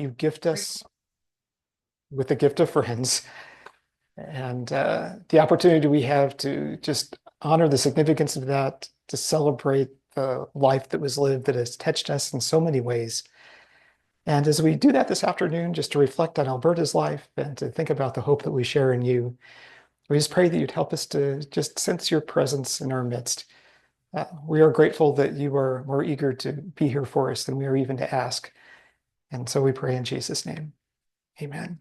you gift us with the gift of friends and the opportunity we have to just honor the significance of that, to celebrate the life that was lived that has touched us in so many ways. And as we do that this afternoon, just to reflect on Alberta's life and to think about the hope that we share in you, we just pray that you'd help us to just sense your presence in our midst. We are grateful that you are more eager to be here for us than we are even to ask. And so we pray in Jesus' name. Amen.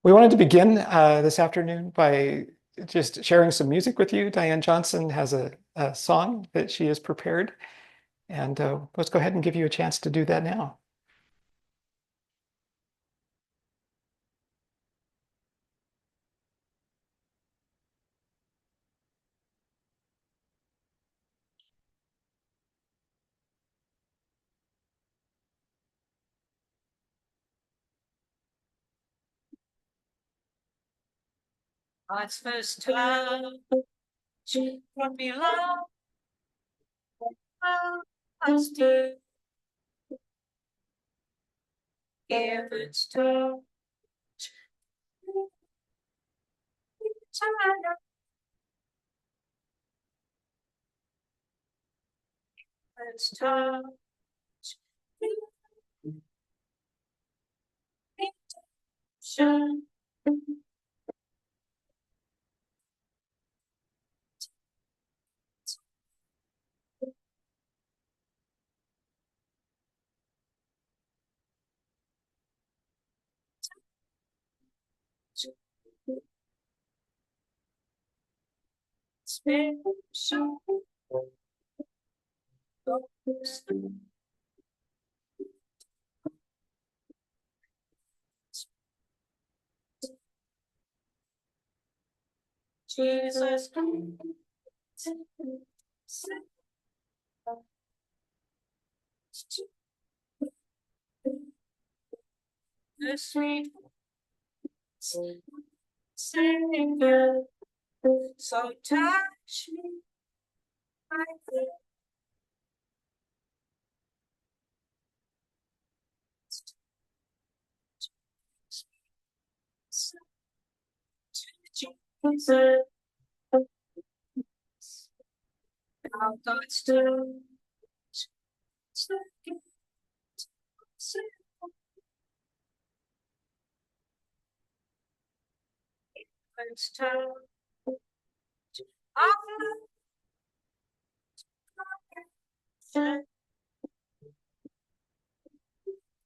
We wanted to begin this afternoon by just sharing some music with you. Diane Johnson has a song that she has prepared, and let's go ahead and give you a chance to do that now. God's first time, she brought me love. I still give its touch. Its touch. Jesus, the sweet Savior, so touch me, I think. Jesus, how God still it's time.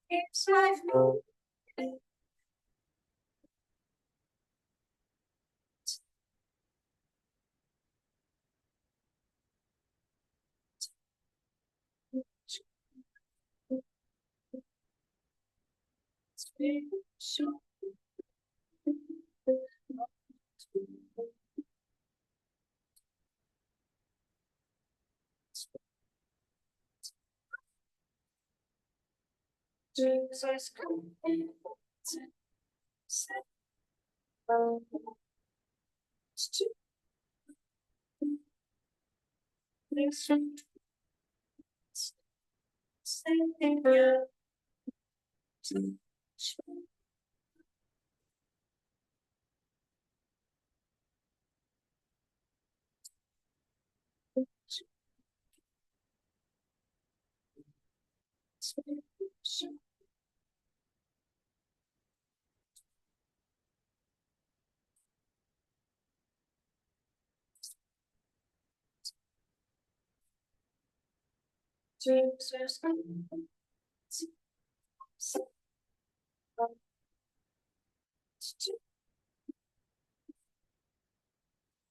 It's life. Jesus, come in. Savior,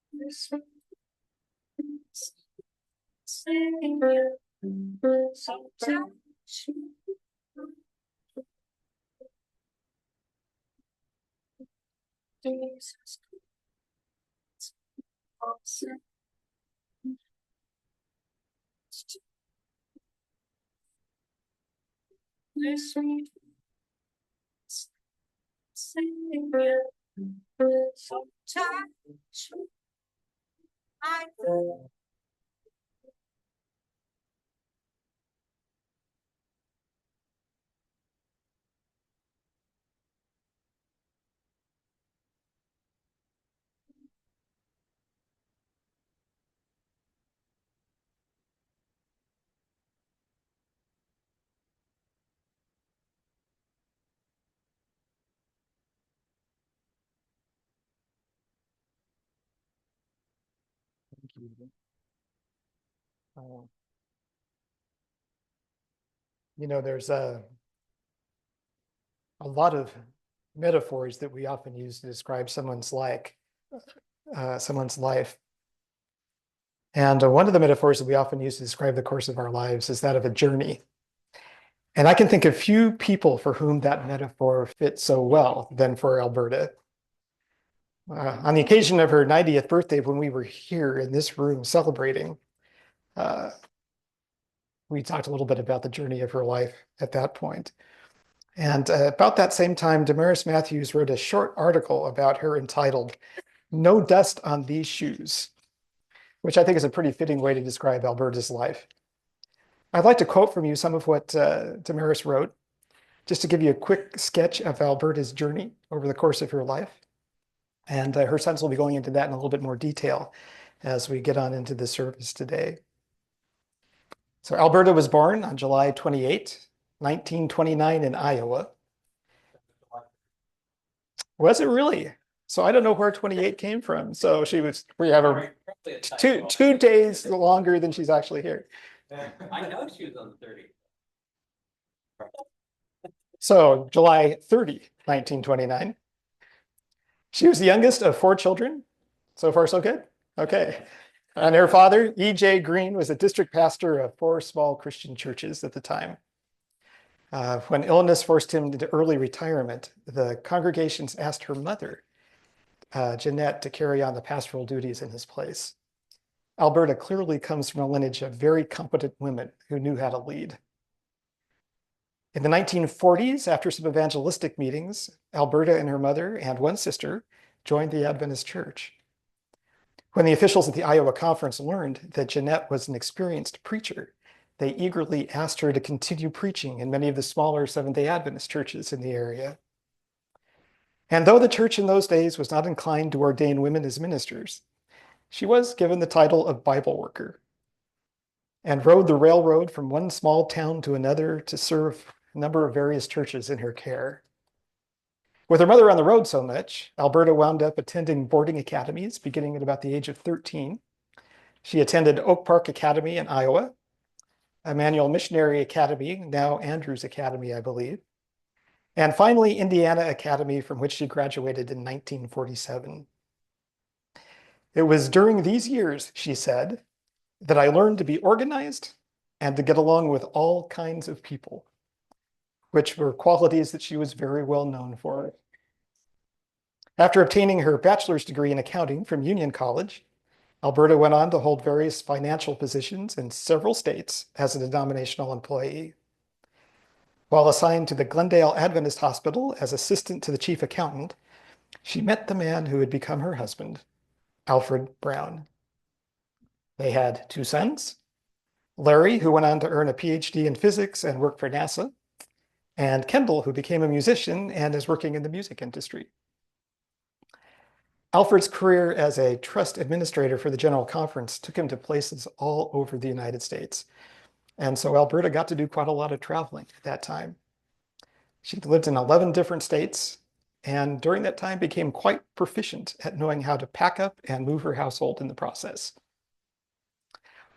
Jesus, Savior, so touch me. Jesus, the sweet Savior, so touch me. I Uh, there's a lot of metaphors that we often use to describe someone's life. And one of the metaphors that we often use to describe the course of our lives is that of a journey. And I can think of few people for whom that metaphor fits so well than for Alberta. On the occasion of her 90th birthday, when we were here in this room celebrating, uh, we talked a little bit about the journey of her life at that point. And about that same time, Damaris Matthews wrote a short article about her entitled "No Dust on These Shoes," which I think is a pretty fitting way to describe Alberta's life. I'd like to quote from you some of what Damaris wrote, just to give you a quick sketch of Alberta's journey over the course of her life. And her sons will be going into that in a little bit more detail as we get on into the service today. So Alberta was born on July 28, 1929 in Iowa. Was it really? So I don't know where 28 came from. So we have her two days longer than she's actually here. I know she was on the 30. So July 30, 1929. She was the youngest of four children. So far, so good. Okay. And her father, E.J. Green, was a district pastor of four small Christian churches at the time. When illness forced him into early retirement, the congregations asked her mother, Jeanette, to carry on the pastoral duties in his place. Alberta clearly comes from a lineage of very competent women who knew how to lead. In the 1940s, after some evangelistic meetings, Alberta and her mother and one sister joined the Adventist Church. When the officials at the Iowa conference learned that Jeanette was an experienced preacher, they eagerly asked her to continue preaching in many of the smaller Seventh-day Adventist churches in the area. And though the church in those days was not inclined to ordain women as ministers, she was given the title of Bible worker and rode the railroad from one small town to another to serve a number of various churches in her care. With her mother on the road so much, Alberta wound up attending boarding academies beginning at about the age of 13. She attended Oak Park Academy in Iowa, Emmanuel Missionary Academy, now Andrews Academy, I believe, and finally Indiana Academy, from which she graduated in 1947. It was during these years, she said, that I learned to be organized and to get along with all kinds of people, which were qualities that she was very well known for. After obtaining her bachelor's degree in accounting from Union College, Alberta went on to hold various financial positions in several states as a denominational employee. While assigned to the Glendale Adventist Hospital as assistant to the chief accountant, she met the man who had become her husband, Alfred Brown. They had two sons, Larry, who went on to earn a PhD in physics and work for NASA, and Kendall, who became a musician and is working in the music industry. Alfred's career as a trust administrator for the General Conference took him to places all over the United States. And so Alberta got to do quite a lot of traveling at that time. She lived in 11 different states, and during that time became quite proficient at knowing how to pack up and move her household in the process.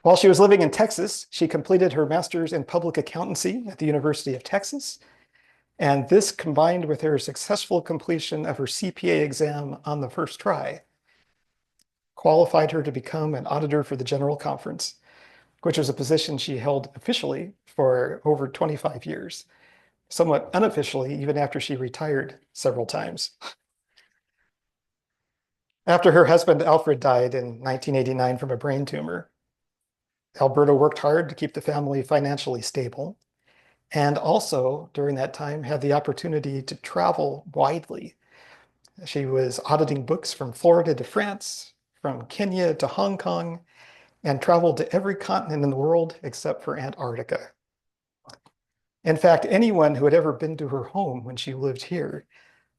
While she was living in Texas, she completed her master's in public accountancy at the University of Texas. And this, combined with her successful completion of her CPA exam on the first try, qualified her to become an auditor for the General Conference, which was a position she held officially for over 25 years, somewhat unofficially even after she retired several times. After her husband Alfred died in 1989 from a brain tumor, Alberta worked hard to keep the family financially stable, and also during that time had the opportunity to travel widely. She was auditing books from Florida to France, from Kenya to Hong Kong, and traveled to every continent in the world except for Antarctica. In fact, anyone who had ever been to her home when she lived here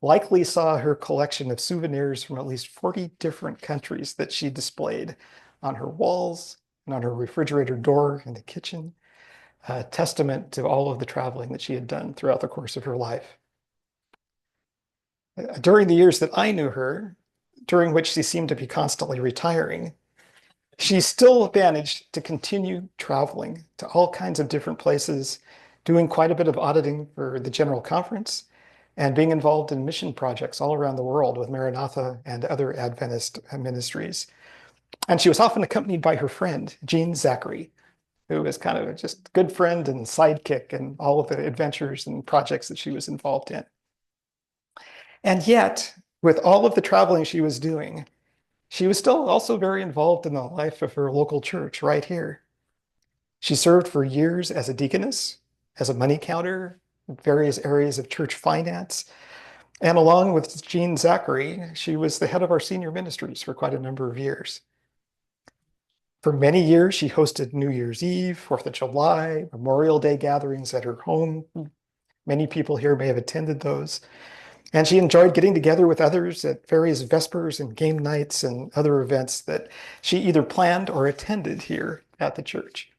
likely saw her collection of souvenirs from at least 40 different countries that she displayed on her walls and on her refrigerator door in the kitchen, a testament to all of the traveling that she had done throughout the course of her life. During the years that I knew her, during which she seemed to be constantly retiring, she still managed to continue traveling to all kinds of different places, doing quite a bit of auditing for the General Conference and being involved in mission projects all around the world with Maranatha and other Adventist ministries. And she was often accompanied by her friend, Jean Zachary, who was kind of just a good friend and sidekick in all of the adventures and projects that she was involved in. And yet, with all of the traveling she was doing, she was still also very involved in the life of her local church right here. She served for years as a deaconess, as a money counter, in various areas of church finance. And along with Jean Zachary, she was the head of our senior ministries for quite a number of years. For many years, she hosted New Year's Eve, 4th of July, Memorial Day gatherings at her home. Many people here may have attended those. And she enjoyed getting together with others at various Vespers and game nights and other events that she either planned or attended here at the church.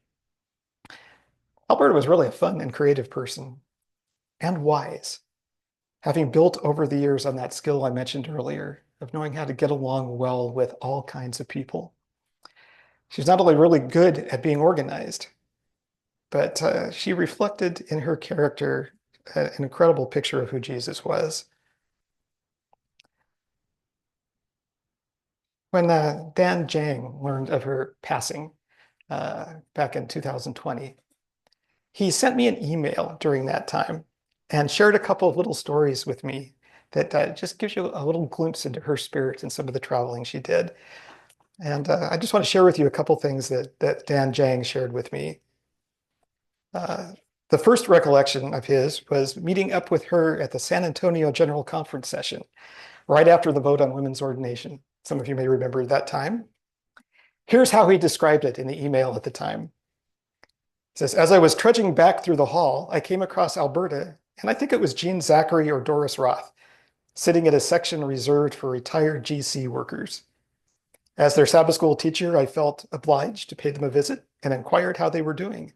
Alberta was really a fun and creative person and wise, having built over the years on that skill I mentioned earlier of knowing how to get along well with all kinds of people. She's not only really good at being organized, but she reflected in her character an incredible picture of who Jesus was. When Dan Jang learned of her passing back in 2020, he sent me an email during that time and shared a couple of little stories with me that just gives you a little glimpse into her spirit and some of the traveling she did. And I just want to share with you a couple things that Dan Jang shared with me. The first recollection of his was meeting up with her at the San Antonio General Conference session right after the vote on women's ordination. Some of you may remember that time. Here's how he described it in the email at the time. He says, as I was trudging back through the hall, I came across Alberta, and I think it was Jean Zachary or Doris Roth, sitting at a section reserved for retired GC workers. As their Sabbath school teacher, I felt obliged to pay them a visit and inquired how they were doing.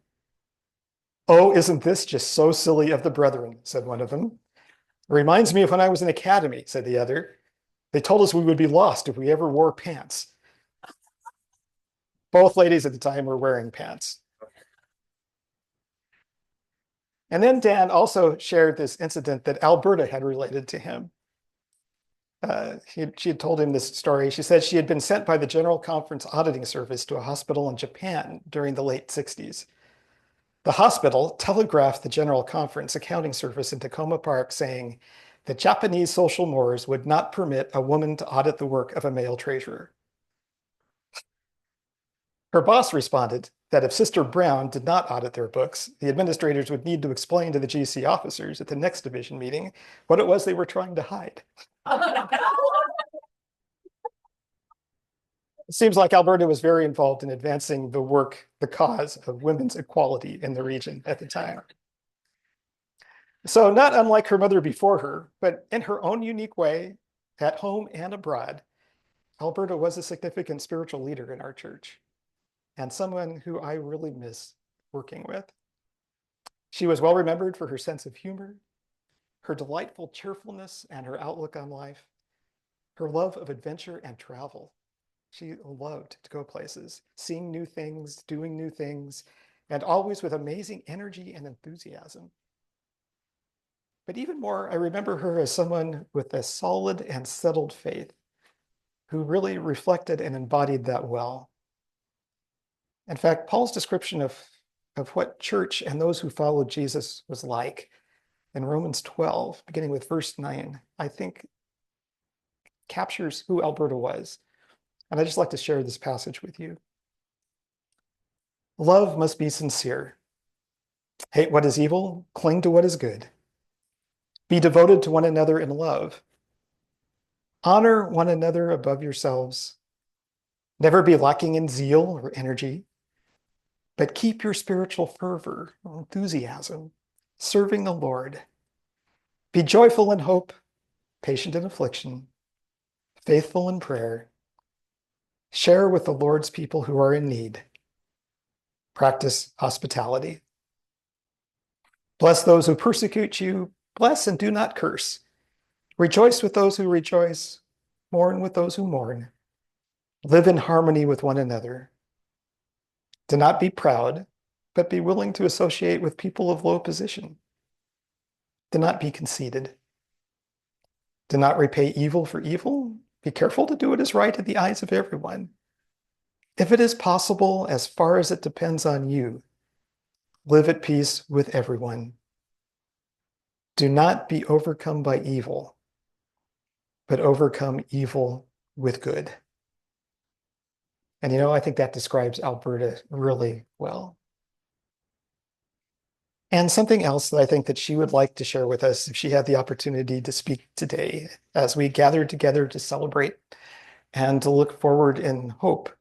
Oh, isn't this just so silly of the brethren, said one of them. It reminds me of when I was in academy, said the other. They told us we would be lost if we ever wore pants. Both ladies at the time were wearing pants. And then Dan also shared this incident that Alberta had related to him. She had told him this story. She said she had been sent by the General Conference Auditing Service to a hospital in Japan during the late 60s. The hospital telegraphed the General Conference Accounting Service in Tacoma Park saying that Japanese social mores would not permit a woman to audit the work of a male treasurer. Her boss responded that if Sister Brown did not audit their books, the administrators would need to explain to the GC officers at the next division meeting what it was they were trying to hide. It seems like Alberta was very involved in advancing the work, the cause of women's equality in the region at the time. So not unlike her mother before her, but in her own unique way, at home and abroad, Alberta was a significant spiritual leader in our church and someone who I really miss working with. She was well remembered for her sense of humor, her delightful cheerfulness, and her outlook on life, her love of adventure and travel. She loved to go places, seeing new things, doing new things, and always with amazing energy and enthusiasm. But even more, I remember her as someone with a solid and settled faith who really reflected and embodied that well. In fact, Paul's description of what church and those who followed Jesus was like in Romans 12, beginning with verse 9, I think captures who Alberta was. And I'd just like to share this passage with you. Love must be sincere. Hate what is evil, cling to what is good. Be devoted to one another in love. Honor one another above yourselves. Never be lacking in zeal or energy, but keep your spiritual fervor, enthusiasm, serving the Lord. Be joyful in hope, patient in affliction, faithful in prayer. Share with the Lord's people who are in need. Practice hospitality. Bless those who persecute you. Bless and do not curse. Rejoice with those who rejoice. Mourn with those who mourn. Live in harmony with one another. Do not be proud, but be willing to associate with people of low position. Do not be conceited. Do not repay evil for evil. Be careful to do what is right in the eyes of everyone. If it is possible, as far as it depends on you, live at peace with everyone. Do not be overcome by evil, but overcome evil with good. And I think that describes Alberta really well. And something else that I think that she would like to share with us if she had the opportunity to speak today as we gather together to celebrate and to look forward in hope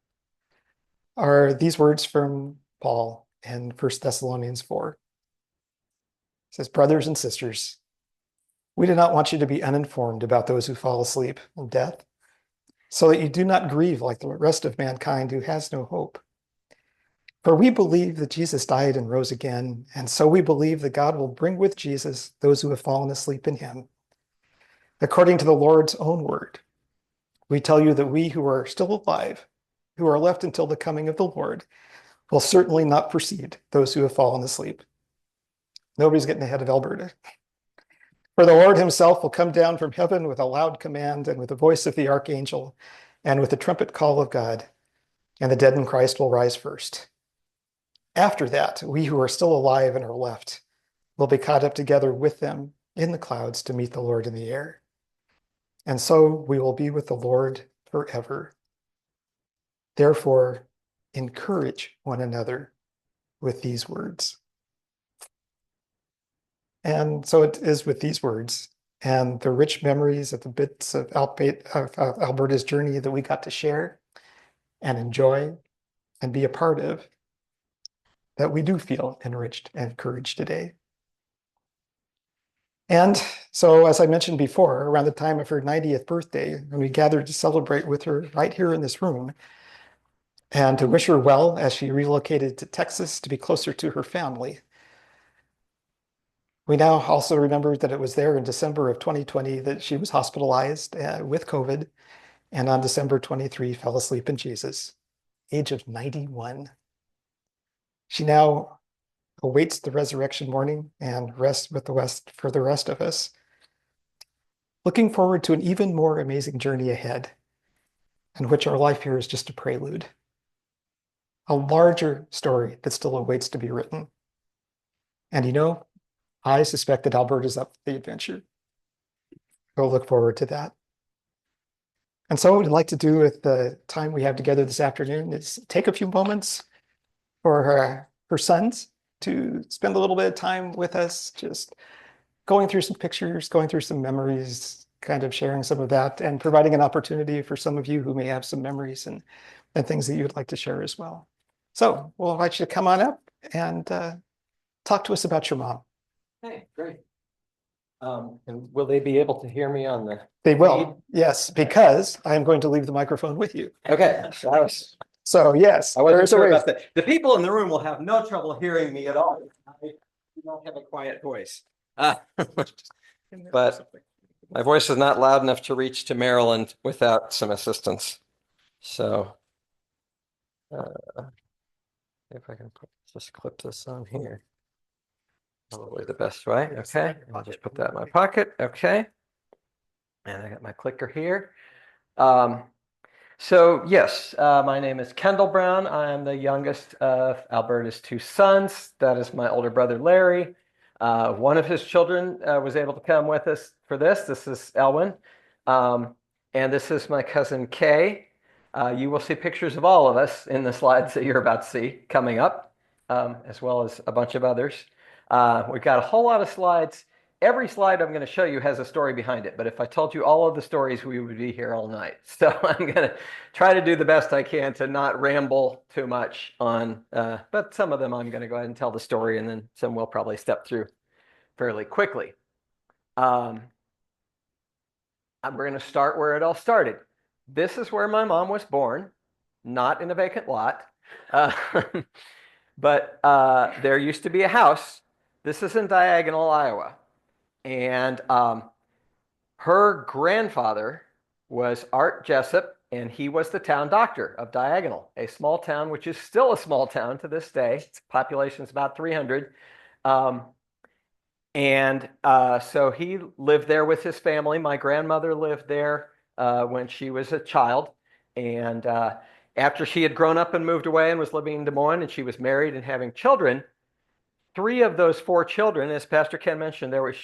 are these words from Paul in 1 Thessalonians 4. It says, brothers and sisters, we do not want you to be uninformed about those who fall asleep in death, so that you do not grieve like the rest of mankind who has no hope. For we believe that Jesus died and rose again, and so we believe that God will bring with Jesus those who have fallen asleep in him. According to the Lord's own word, we tell you that we who are still alive, who are left until the coming of the Lord, will certainly not precede those who have fallen asleep. Nobody's getting ahead of Alberta. For the Lord himself will come down from heaven with a loud command and with the voice of the archangel and with the trumpet call of God, and the dead in Christ will rise first. After that, we who are still alive and are left will be caught up together with them in the clouds to meet the Lord in the air. And so we will be with the Lord forever. Therefore, encourage one another with these words. And so it is with these words and the rich memories of the bits of Alberta's journey that we got to share and enjoy and be a part of that we do feel enriched and encouraged today. And so, as I mentioned before, around the time of her 90th birthday, when we gathered to celebrate with her right here in this room and to wish her well as she relocated to Texas to be closer to her family, we now also remember that it was there in December of 2020 that she was hospitalized with COVID, and on December 23 fell asleep in Jesus, age of 91. She now awaits the resurrection morning and rests with the West for the rest of us, looking forward to an even more amazing journey ahead, in which our life here is just a prelude, a larger story that still awaits to be written. And I suspect that Alberta's up for the adventure. We'll look forward to that. And so what I'd like to do with the time we have together this afternoon is take a few moments for her sons to spend a little bit of time with us, just going through some pictures, going through some memories, kind of sharing some of that, and providing an opportunity for some of you who may have some memories and things that you would like to share as well. So we'll invite you to come on up and talk to us about your mom. Hey, great. And will they be able to hear me on the? They will, yes, because I am going to leave the microphone with you. Okay, So yes, I wasn't there is a sure way. about that. The people in the room will have no trouble hearing me at all. I don't have a quiet voice. But my voice is not loud enough to reach to Maryland without some assistance. So if I can just clip this on here. Probably the best way. Okay, I'll just put that in my pocket. Okay. And I got my clicker here. So yes, my name is Kendall Brown. I am the youngest of Alberta's two sons. That is my older brother, Larry. One of his children was able to come with us for this. This is Elwin. And this is my cousin, Kay. You will see pictures of all of us in the slides that you're about to see coming up, as well as a bunch of others. We've got a whole lot of slides. Every slide I'm going to show you has a story behind it, but if I told you all of the stories, we would be here all night. So I'm going to try to do the best I can to not ramble too much on, but some of them I'm going to go ahead and tell the story, and then some we'll probably step through fairly quickly. We're going to start where it all started. This is where my mom was born, not in a vacant lot, but there used to be a house. This is in Diagonal, Iowa. And her grandfather was Art Jessup, and he was the town doctor of Diagonal, a small town which is still a small town to this day. Its population is about 300. Um, so he lived there with his family. My grandmother lived there when she was a child. And after she had grown up and moved away and was living in Des Moines, and she was married and having children, three of those four children, as Pastor Ken mentioned, there was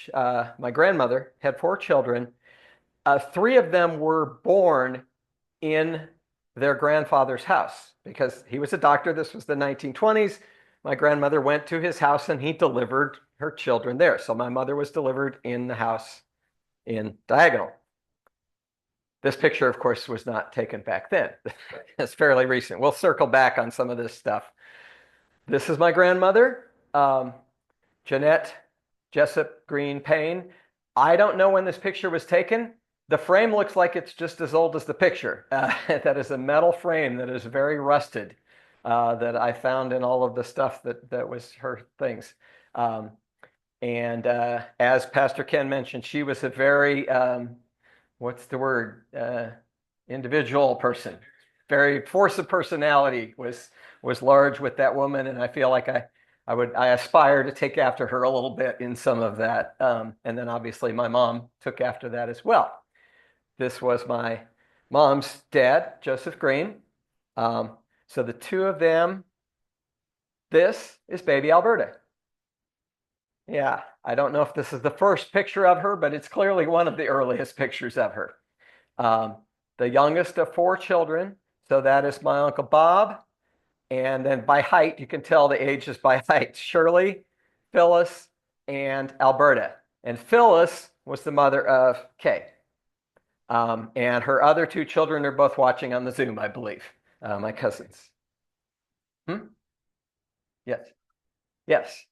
my grandmother had four children. Three of them were born in their grandfather's house because he was a doctor. This was the 1920s. My grandmother went to his house and he delivered her children there. So my mother was delivered in the house in Diagonal. This picture, of course, was not taken back then. It's fairly recent. We'll circle back on some of this stuff. This is my grandmother, Jeanette Jessup Green Payne. I don't know when this picture was taken. The frame looks like it's just as old as the picture. That is a metal frame that is very rusted that I found in all of the stuff that was her things. As Pastor Ken mentioned, she was a very, what's the word, individual person. Very force of personality was large with that woman, and I feel like I aspire to take after her a little bit in some of that. And then obviously my mom took after that as well. This was my mom's dad, Joseph Green. So the two of them, this is baby Alberta. Yeah, I don't know if this is the first picture of her, but it's clearly one of the earliest pictures of her. The youngest of four children. So that is my Uncle Bob. And then by height, you can tell the ages by height. Shirley, Phyllis, and Alberta. And Phyllis was the mother of Kay. And her other two children are both watching on the Zoom, I believe, my cousins. Yes.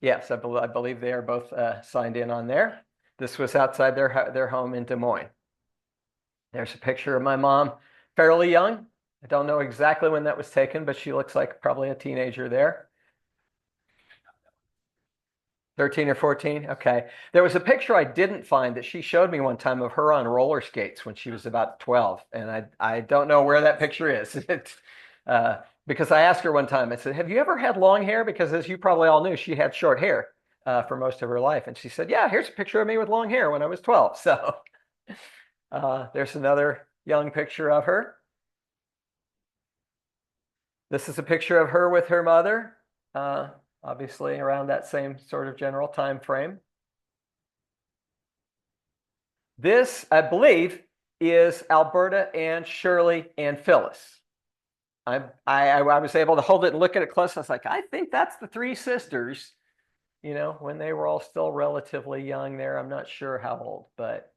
Yes. I believe they are both signed in on there. This was outside their home in Des Moines. There's a picture of my mom, fairly young. I don't know exactly when that was taken, but she looks like probably a teenager there. 13 or 14? Okay. There was a picture I didn't find that she showed me one time of her on roller skates when she was about 12. And I don't know where that picture is. Because I asked her one time, I said, have you ever had long hair? Because as you probably all knew, she had short hair for most of her life. And she said, yeah, here's a picture of me with long hair when I was 12. So there's another young picture of her. This is a picture of her with her mother. Obviously around that same sort of general time frame. This, I believe, is Alberta and Shirley and Phyllis. I was able to hold it and look at it close. I was like, I think that's the three sisters, when they were all still relatively young there. I'm not sure how old, but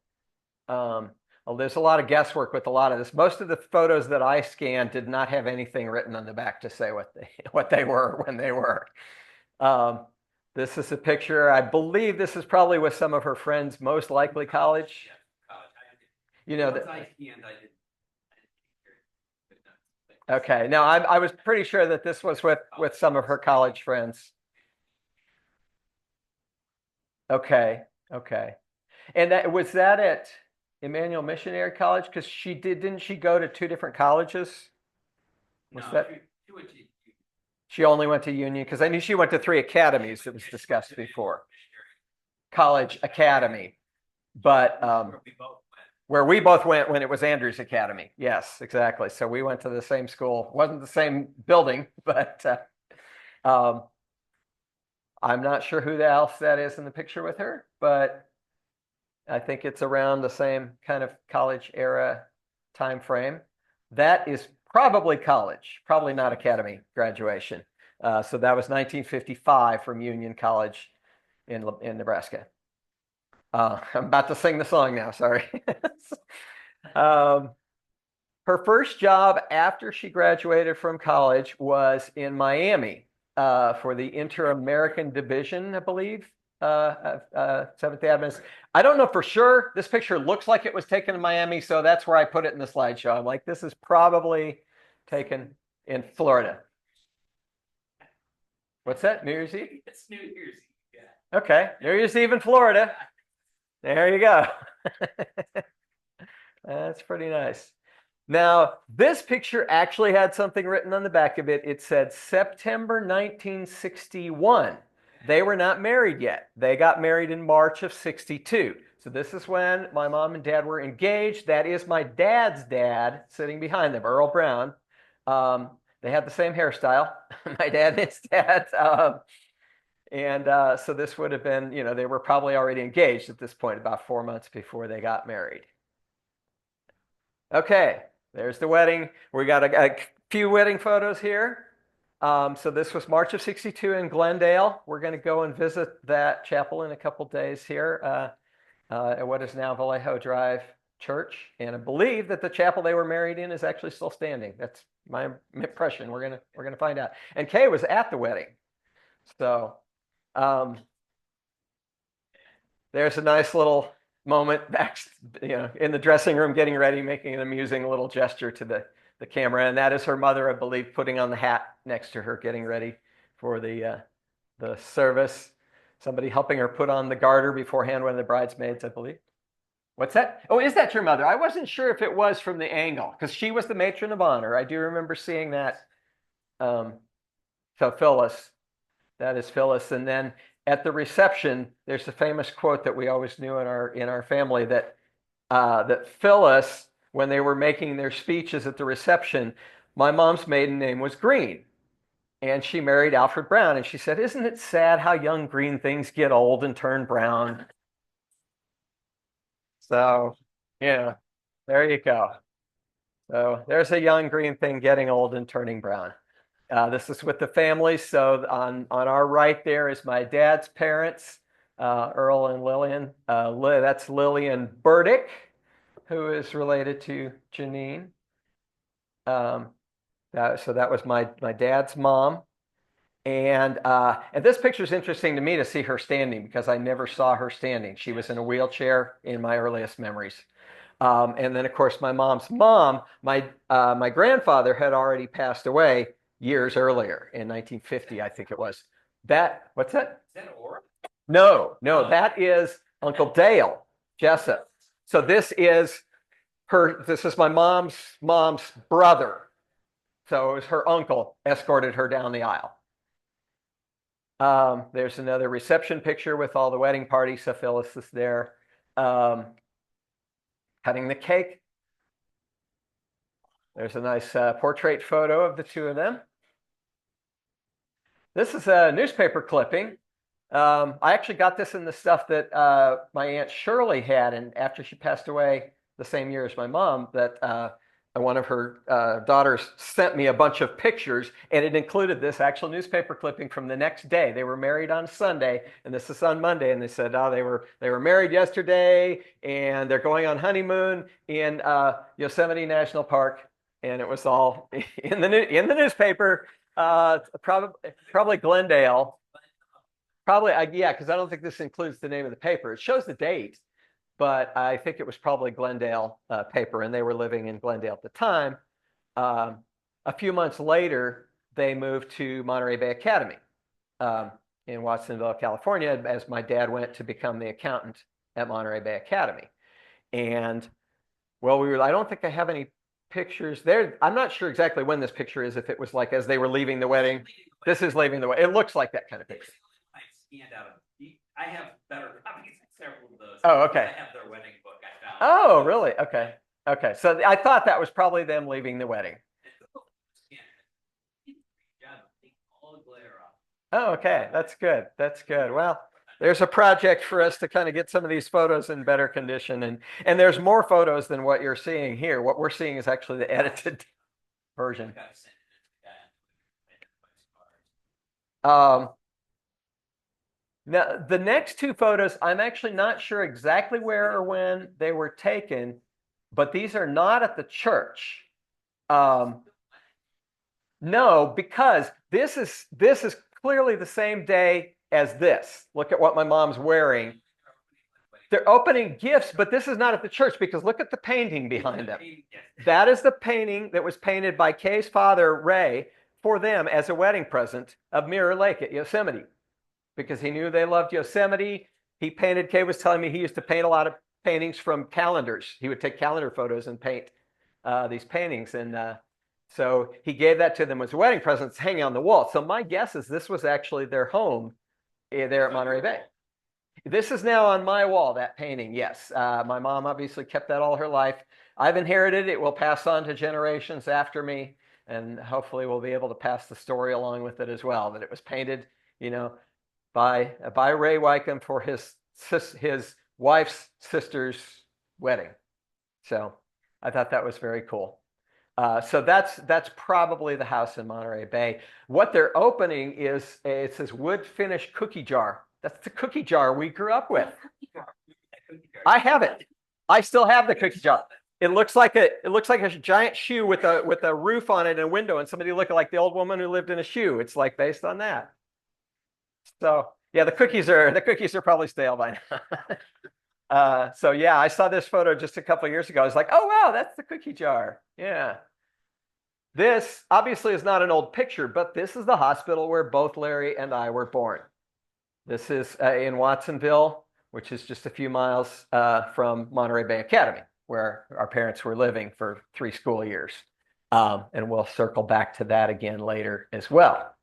there's a lot of guesswork with a lot of this. Most of the photos that I scanned did not have anything written on the back to say what they were when they were. This is a picture. I believe this is probably with some of her friends, most likely college. Okay. No, I was pretty sure that this was with some of her college friends. Okay. And was that at Emmanuel Missionary College? Because didn't she go to two different colleges? She only went to Union, because I knew she went to three academies that was discussed before. College Academy, but where we both went when it was Andrews Academy. Yes, exactly. So we went to the same school. Wasn't the same building, but I'm not sure who else that is in the picture with her, but I think it's around the same kind of college era time frame. That is probably college, probably not academy graduation. So that was 1955 from Union College in Nebraska. I'm about to sing the song now, sorry. Her first job after she graduated from college was in Miami for the Inter-American Division, I believe, Seventh Day Adventist. I don't know for sure. This picture looks like it was taken in Miami, so that's where I put it in the slideshow. I'm like, this is probably taken in Florida. What's that? New Year's Eve? It's New Year's Eve, yeah. Okay, New Year's Eve in Florida. There you go. That's pretty nice. Now, this picture actually had something written on the back of it. It said September 1961. They were not married yet. They got married in March of 62. So this is when my mom and dad were engaged. That is my dad's dad sitting behind them, Earl Brown. They had the same hairstyle, my dad and his dad. So this would have been, they were probably already engaged at this point, about 4 months before they got married. Okay, there's the wedding. We got a few wedding photos here. So this was March of 62 in Glendale. We're going to go and visit that chapel in a couple days here at what is now Vallejo Drive Church. And I believe that the chapel they were married in is actually still standing. That's my impression. We're gonna find out. And Kay was at the wedding. So there's a nice little moment back, in the dressing room, getting ready, making an amusing little gesture to the camera. And that is her mother, I believe, putting on the hat next to her, getting ready for the service. Somebody helping her put on the garter beforehand, one of the bridesmaids, I believe. What's that? Oh, is that your mother? I wasn't sure if it was from the angle, because she was the matron of honor. I do remember seeing that. So Phyllis, that is Phyllis. And then at the reception, there's a famous quote that we always knew in our family that Phyllis, when they were making their speeches at the reception, my mom's maiden name was Green, and she married Alfred Brown. And she said, "Isn't it sad how young green things get old and turn brown?" So, there you go. So there's a young green thing getting old and turning brown. This is with the family. So on our right there is my dad's parents, Earl and Lillian. That's Lillian Burdick, who is related to Janine. So that was my dad's mom. And this picture is interesting to me to see her standing, because I never saw her standing. She was in a wheelchair in my earliest memories. And then, of course, my mom's mom, my grandfather had already passed away years earlier in 1950, I think it was. What's that? Is that Aura? No, that is Uncle Dale Jessup. So this is my mom's brother. So it was her uncle escorted her down the aisle. There's another reception picture with all the wedding party. So Phyllis is there cutting the cake. There's a nice portrait photo of the two of them. This is a newspaper clipping. I actually got this in the stuff that my Aunt Shirley had, and after she passed away the same year as my mom, that one of her daughters sent me a bunch of pictures, and it included this actual newspaper clipping from the next day. They were married on Sunday, and this is on Monday, and they said, they were married yesterday, and they're going on honeymoon in Yosemite National Park, and it was all in the newspaper. Probably Glendale. Probably, yeah, because I don't think this includes the name of the paper. It shows the date, but I think it was probably Glendale paper, and they were living in Glendale at the time. A few months later, they moved to Monterey Bay Academy in Watsonville, California, as my dad went to become the accountant at Monterey Bay Academy. And well, I don't think I have any pictures there. I'm not sure exactly when this picture is, if it was like as they were leaving the wedding. This is leaving the wedding. It looks like that kind of picture. I scanned out. I have better copies of several of those. Oh, okay. I have their wedding book. I found. Oh, really? Okay. So I thought that was probably them leaving the wedding. Oh, okay. That's good. Well, there's a project for us to kind of get some of these photos in better condition, and there's more photos than what you're seeing here. What we're seeing is actually the edited version. Now, the next two photos, I'm actually not sure exactly where or when they were taken, but these are not at the church. No, because this is clearly the same day as this. Look at what my mom's wearing. They're opening gifts, but this is not at the church, because look at the painting behind them. That is the painting that was painted by Kay's father, Ray, for them as a wedding present of Mirror Lake at Yosemite, because he knew they loved Yosemite. Kay was telling me he used to paint a lot of paintings from calendars. He would take calendar photos and paint these paintings. And so he gave that to them as a wedding present. It's hanging on the wall. So my guess is this was actually their home there at Monterey Bay. This is now on my wall, that painting. Yes. My mom obviously kept that all her life. I've inherited it. Will pass on to generations after me. And hopefully we'll be able to pass the story along with it as well, that it was painted, by Ray Wycombe for his wife's sister's wedding. So I thought that was very cool. So that's probably the house in Monterey Bay. What they're opening is it says wood finish cookie jar. That's the cookie jar we grew up with. I have it. I still have the cookie jar. It looks like a giant shoe with a roof on it and a window, and somebody looking like the old woman who lived in a shoe. It's like based on that. So yeah, the cookies are probably stale by now. So yeah, I saw this photo just a couple of years ago. I was like, oh wow, that's the cookie jar. Yeah. This obviously is not an old picture, but this is the hospital where both Larry and I were born. This is in Watsonville, which is just a few miles from Monterey Bay Academy, where our parents were living for 3 school years. And we'll circle back to that again later as well.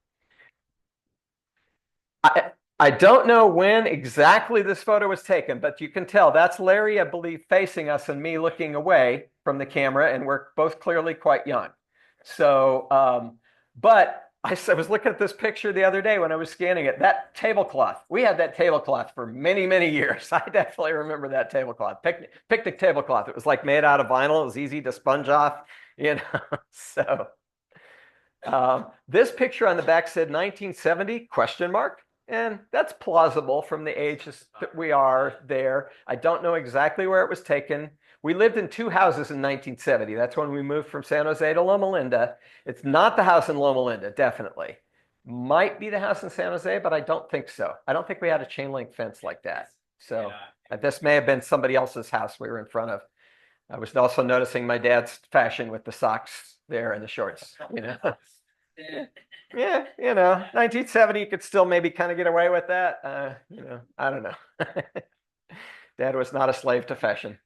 I don't know when exactly this photo was taken, but you can tell that's Larry, I believe, facing us and me looking away from the camera, and we're both clearly quite young. So, but I was looking at this picture the other day when I was scanning it. That tablecloth, we had that tablecloth for many, many years. I definitely remember that tablecloth, picnic tablecloth. It was like made out of vinyl. It was easy to sponge off, So this picture on the back said 1970 ? And that's plausible from the ages that we are there. I don't know exactly where it was taken. We lived in 2 houses in 1970. That's when we moved from San Jose to Loma Linda. It's not the house in Loma Linda, definitely. Might be the house in San Jose, but I don't think so. I don't think we had a chain link fence like that. So this may have been somebody else's house we were in front of. I was also noticing my dad's fashion with the socks there and the shorts, Yeah, 1970, you could still maybe kind of get away with that. I don't know. Dad was not a slave to fashion.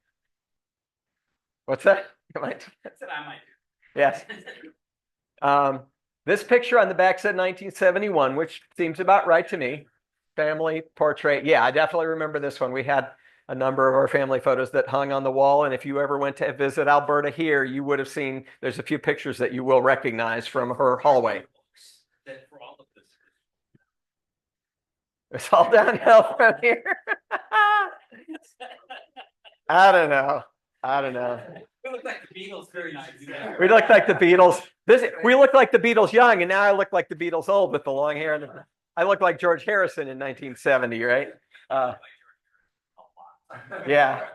What's that? I said I might do. Yes. This picture on the back said 1971, which seems about right to me. Family portrait. Yeah, I definitely remember this one. We had a number of our family photos that hung on the wall. And if you ever went to visit Alberta here, you would have seen there's a few pictures that you will recognize from her hallway. It's all downhill from here. I don't know. We look like the Beatles. Very nice. We look like the Beatles. We look like the Beatles young, and now I look like the Beatles old with the long hair. I look like George Harrison in 1970, right? Yeah.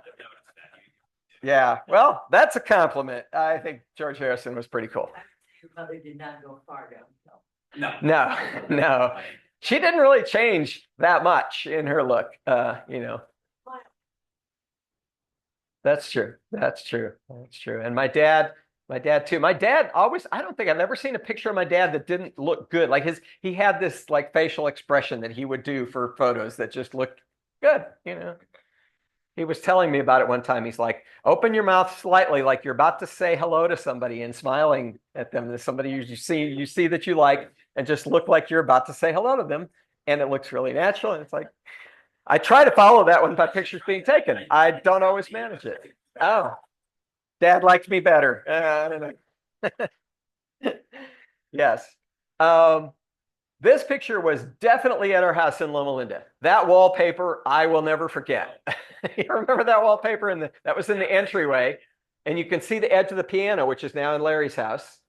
Yeah. Well, that's a compliment. I think George Harrison was pretty cool. Your mother did not go far downhill. No. She didn't really change that much in her look, That's true. And my dad too. My dad always, I don't think I've ever seen a picture of my dad that didn't look good. Like he had this like facial expression that he would do for photos that just looked good, He was telling me about it one time. He's like, open your mouth slightly, like you're about to say hello to somebody and smiling at them. There's somebody you see that you like, and just look like you're about to say hello to them. And it looks really natural. And it's like, I try to follow that one by pictures being taken. I don't always manage it. Oh, Dad liked me better. I don't know. Yes. This picture was definitely at our house in Loma Linda. That wallpaper, I will never forget. You remember that wallpaper? That was in the entryway. And you can see the edge of the piano, which is now in Larry's house.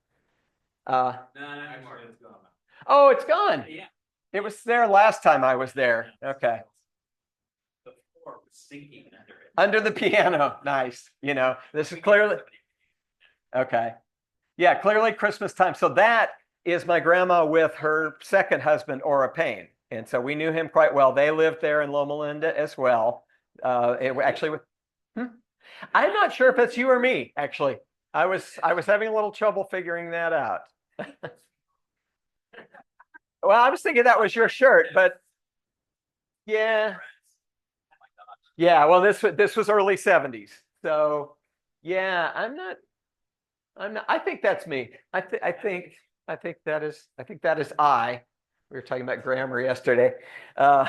No, it's gone. Oh, it's gone. Yeah. It was there last time I was there. Okay. The floor was sinking under it. Under the piano. Nice. This is clearly. Okay. Yeah, clearly Christmas time. So that is my grandma with her second husband, Ora Payne. And so we knew him quite well. They lived there in Loma Linda as well. I'm not sure if it's you or me, actually. I was having a little trouble figuring that out. Well, I was thinking that was your shirt, but yeah. Yeah, well, this was early 70s. So yeah, I'm not I think that's me. I think that is I. We were talking about grammar yesterday. Uh,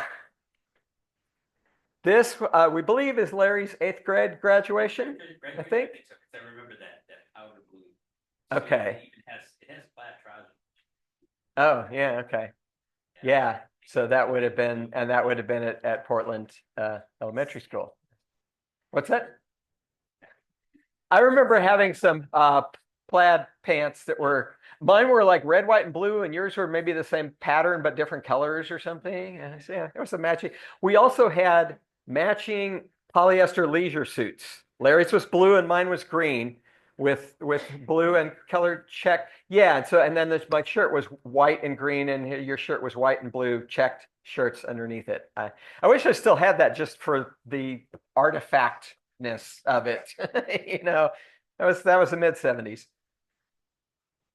this we believe is Larry's 8th grade graduation. I think. So, 'cause I remember that powder blue. So Okay. it has flat trousers. Oh, yeah, okay. Yeah. So that would have been, and that would have been at Portland Elementary School. What's that? I remember having some plaid pants that were, mine were like red, white, and blue, and yours were maybe the same pattern but different colors or something. And so, yeah, there was some matching. We also had matching polyester leisure suits. Larry's was blue and mine was green with blue and colored check. Yeah, and so and then my shirt was white and green, and your shirt was white and blue checked shirts underneath it. I wish I still had that just for the artifactness of it. You know, that was the mid 70s.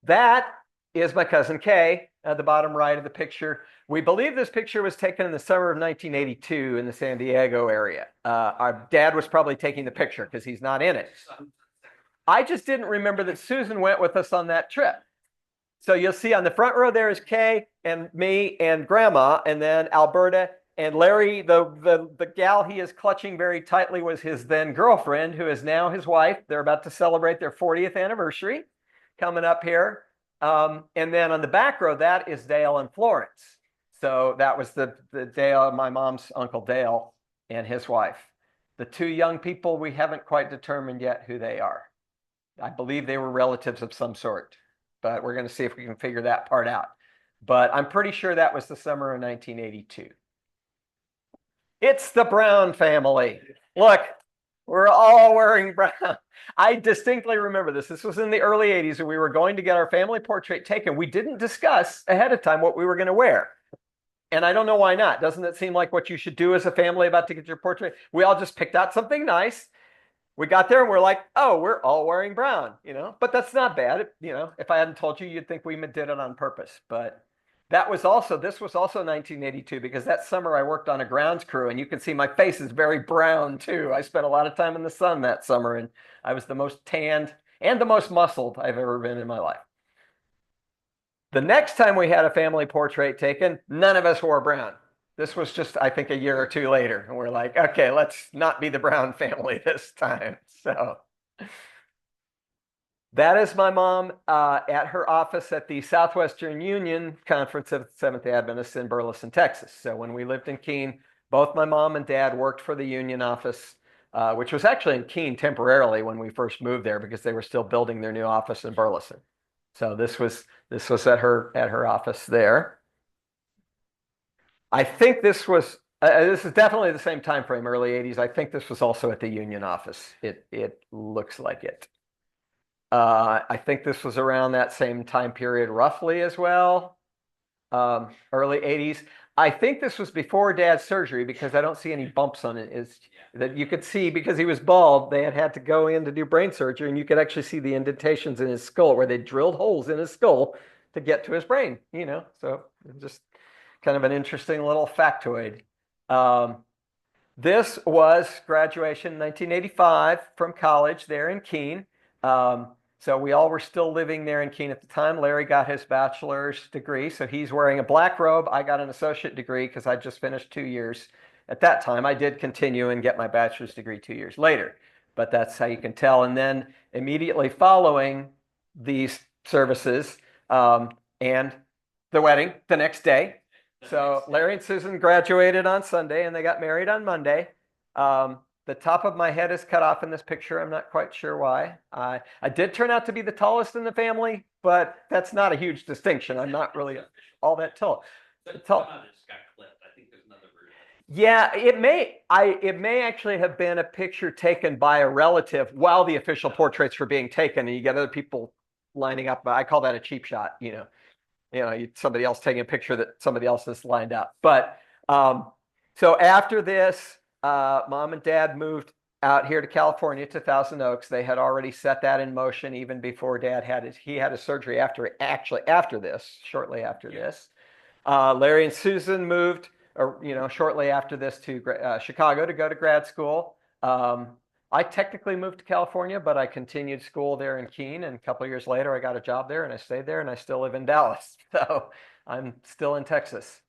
That is my cousin Kay at the bottom right of the picture. We believe this picture was taken in the summer of 1982 in the San Diego area. Our dad was probably taking the picture because he's not in it. I just didn't remember that Susan went with us on that trip. So you'll see on the front row there is Kay and me and Grandma, and then Alberta and Larry. The gal he is clutching very tightly was his then girlfriend, who is now his wife. They're about to celebrate their 40th anniversary coming up here. And then on the back row, that is Dale and Florence. So that was the Dale, my mom's Uncle Dale, and his wife. The two young people, we haven't quite determined yet who they are. I believe they were relatives of some sort, but we're going to see if we can figure that part out. But I'm pretty sure that was the summer of 1982. It's the Brown family. Look, we're all wearing brown. I distinctly remember this. This was in the early 80s, and we were going to get our family portrait taken. We didn't discuss ahead of time what we were going to wear. And I don't know why not. Doesn't it seem like what you should do as a family about to get your portrait? We all just picked out something nice. We got there and we're like, oh, we're all wearing brown, you know, but that's not bad. You know, if I hadn't told you, you'd think we did it on purpose. But this was also 1982 because that summer I worked on a grounds crew, and you can see my face is very brown too. I spent a lot of time in the sun that summer, and I was the most tanned and the most muscled I've ever been in my life. The next time we had a family portrait taken, none of us wore brown. This was just, I think, a year or two later. And we're like, okay, let's not be the Brown family this time. So that is my mom at her office at the Southwestern Union Conference of Seventh Day Adventists in Burleson, Texas. So when we lived in Keene, both my mom and dad worked for the Union office, which was actually in Keene temporarily when we first moved there because they were still building their new office in Burleson. So this was at her office there. I think this is definitely the same time frame, early 80s. I think this was also at the Union office. It looks like it. I think this was around that same time period roughly as well, early 80s. I think this was before Dad's surgery because I don't see any bumps on it. Is that you could see because he was bald, they had to go in to do brain surgery, and you could actually see the indentations in his skull where they drilled holes in his skull to get to his brain, you know, so just kind of an interesting little factoid. This was graduation in 1985 from college there in Keene. So we all were still living there in Keene at the time. Larry got his bachelor's degree, so he's wearing a black robe. I got an associate degree because I just finished 2 years. At that time, I did continue and get my bachelor's degree 2 years later, but that's how you can tell. And then immediately following these services and the wedding the next day, so Larry and Susan graduated on Sunday and they got married on Monday. The top of my head is cut off in this picture. I'm not quite sure why. I did turn out to be the tallest in the family, but that's not a huge distinction. I'm not really all that tall. Yeah, it may actually have been a picture taken by a relative while the official portraits were being taken, and you get other people lining up. I call that a cheap shot, you know. Somebody else taking a picture that somebody else has lined up. But so after this, Mom and Dad moved out here to California to Thousand Oaks. They had already set that in motion even before Dad had his surgery after this, shortly after this. Larry and Susan moved, shortly after this to Chicago to go to grad school. I technically moved to California, but I continued school there in Keene. And a couple of years later, I got a job there and I stayed there and I still live in Dallas. So I'm still in Texas.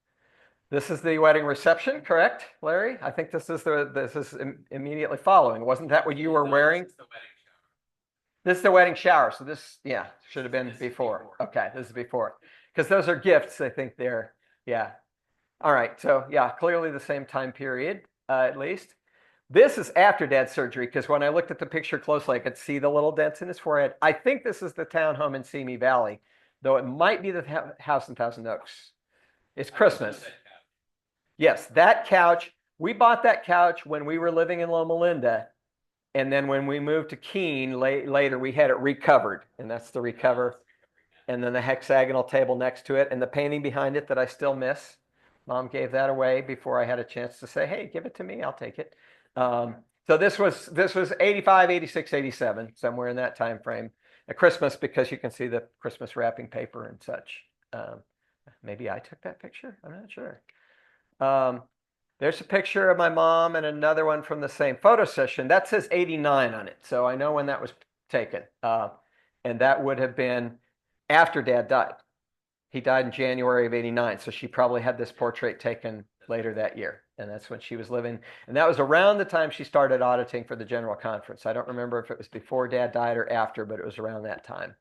This is the wedding reception, correct, Larry? I think this is immediately following. Wasn't that what you were wearing? This is the wedding shower. So this, yeah, should have been before. Okay, this is before. Because those are gifts, I think they're, yeah. All right, so yeah, clearly the same time period, at least. This is after Dad's surgery, because when I looked at the picture closely, I could see the little dents in his forehead. I think this is the townhome in Simi Valley, though it might be the house in Thousand Oaks. It's Christmas. Yes, that couch. We bought that couch when we were living in Loma Linda. And then when we moved to Keene later, we had it recovered. And that's the recover. And then the hexagonal table next to it and the painting behind it that I still miss. Mom gave that away before I had a chance to say, hey, give it to me. I'll take it. So this was 85, 86, 87, somewhere in that time frame. At Christmas, because you can see the Christmas wrapping paper and such. Maybe I took that picture. I'm not sure. There's a picture of my mom and another one from the same photo session. That says 89 on it. So I know when that was taken. And that would have been after Dad died. He died in January of 89. So she probably had this portrait taken later that year. And that's when she was living. And that was around the time she started auditing for the general conference. I don't remember if it was before Dad died or after, but it was around that time.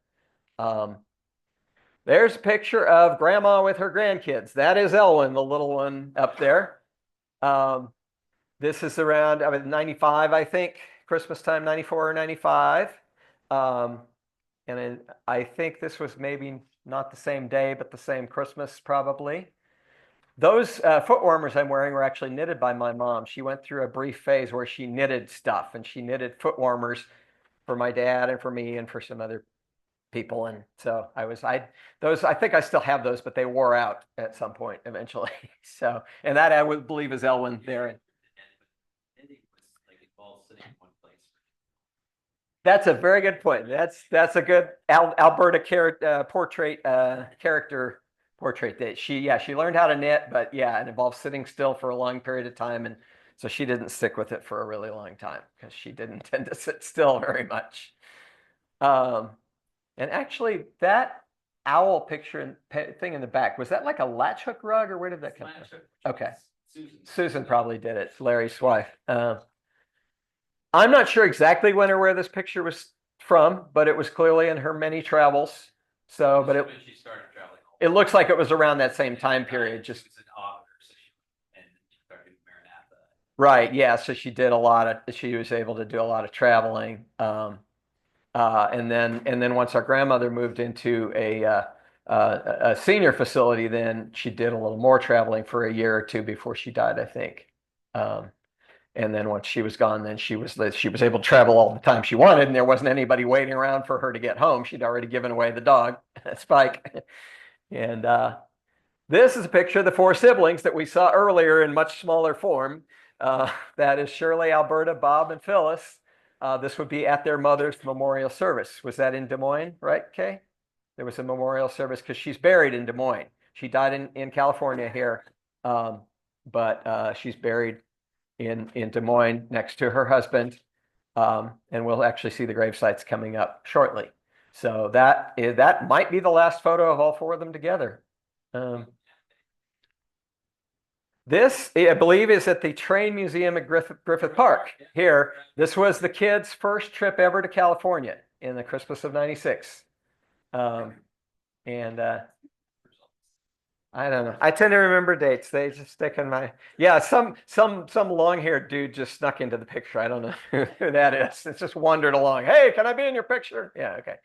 There's a picture of Grandma with her grandkids. That is Elwyn, the little one up there. This is around 95, I think, Christmas time, 94 or 95. And then I think this was maybe not the same day, but the same Christmas probably. Those foot warmers I'm wearing were actually knitted by my mom. She went through a brief phase where she knitted stuff, and she knitted foot warmers for my dad and for me and for some other people. And so I think I still have those, but they wore out at some point eventually. So, and that I would believe is Elwyn there. That's a very good point. That's a good Alberta portrait character portrait that she learned how to knit, but yeah, it involves sitting still for a long period of time. And so she didn't stick with it for a really long time because she didn't tend to sit still very much. And actually, that owl picture thing in the back, was that like a latch hook rug or where did that come from? Okay. Susan probably did it, Larry's wife. I'm not sure exactly when or where this picture was from, but it was clearly in her many travels. So, but she started traveling. It looks like it was around that same time period. Just right, yeah. So she was able to do a lot of traveling. And then once our grandmother moved into a senior facility, then she did a little more traveling for a year or two before she died, I think. And then once she was gone, then she was able to travel all the time she wanted, and there wasn't anybody waiting around for her to get home. She'd already given away the dog, Spike. And this is a picture of the four siblings that we saw earlier in much smaller form. That is Shirley, Alberta, Bob, and Phyllis. This would be at their mother's memorial service. Was that in Des Moines, right, Kay? There was a memorial service because she's buried in Des Moines. She died in California here, but she's buried in Des Moines next to her husband. And we'll actually see the grave sites coming up shortly. So that might be the last photo of all four of them together. This, I believe, is at the Train Museum at Griffith Park here. This was the kids' first trip ever to California in the Christmas of '96. I don't know. I tend to remember dates. They just stick in my, yeah, some long-haired dude just snuck into the picture. I don't know who that is. It's just wandered along. Hey, can I be in your picture? Yeah, okay.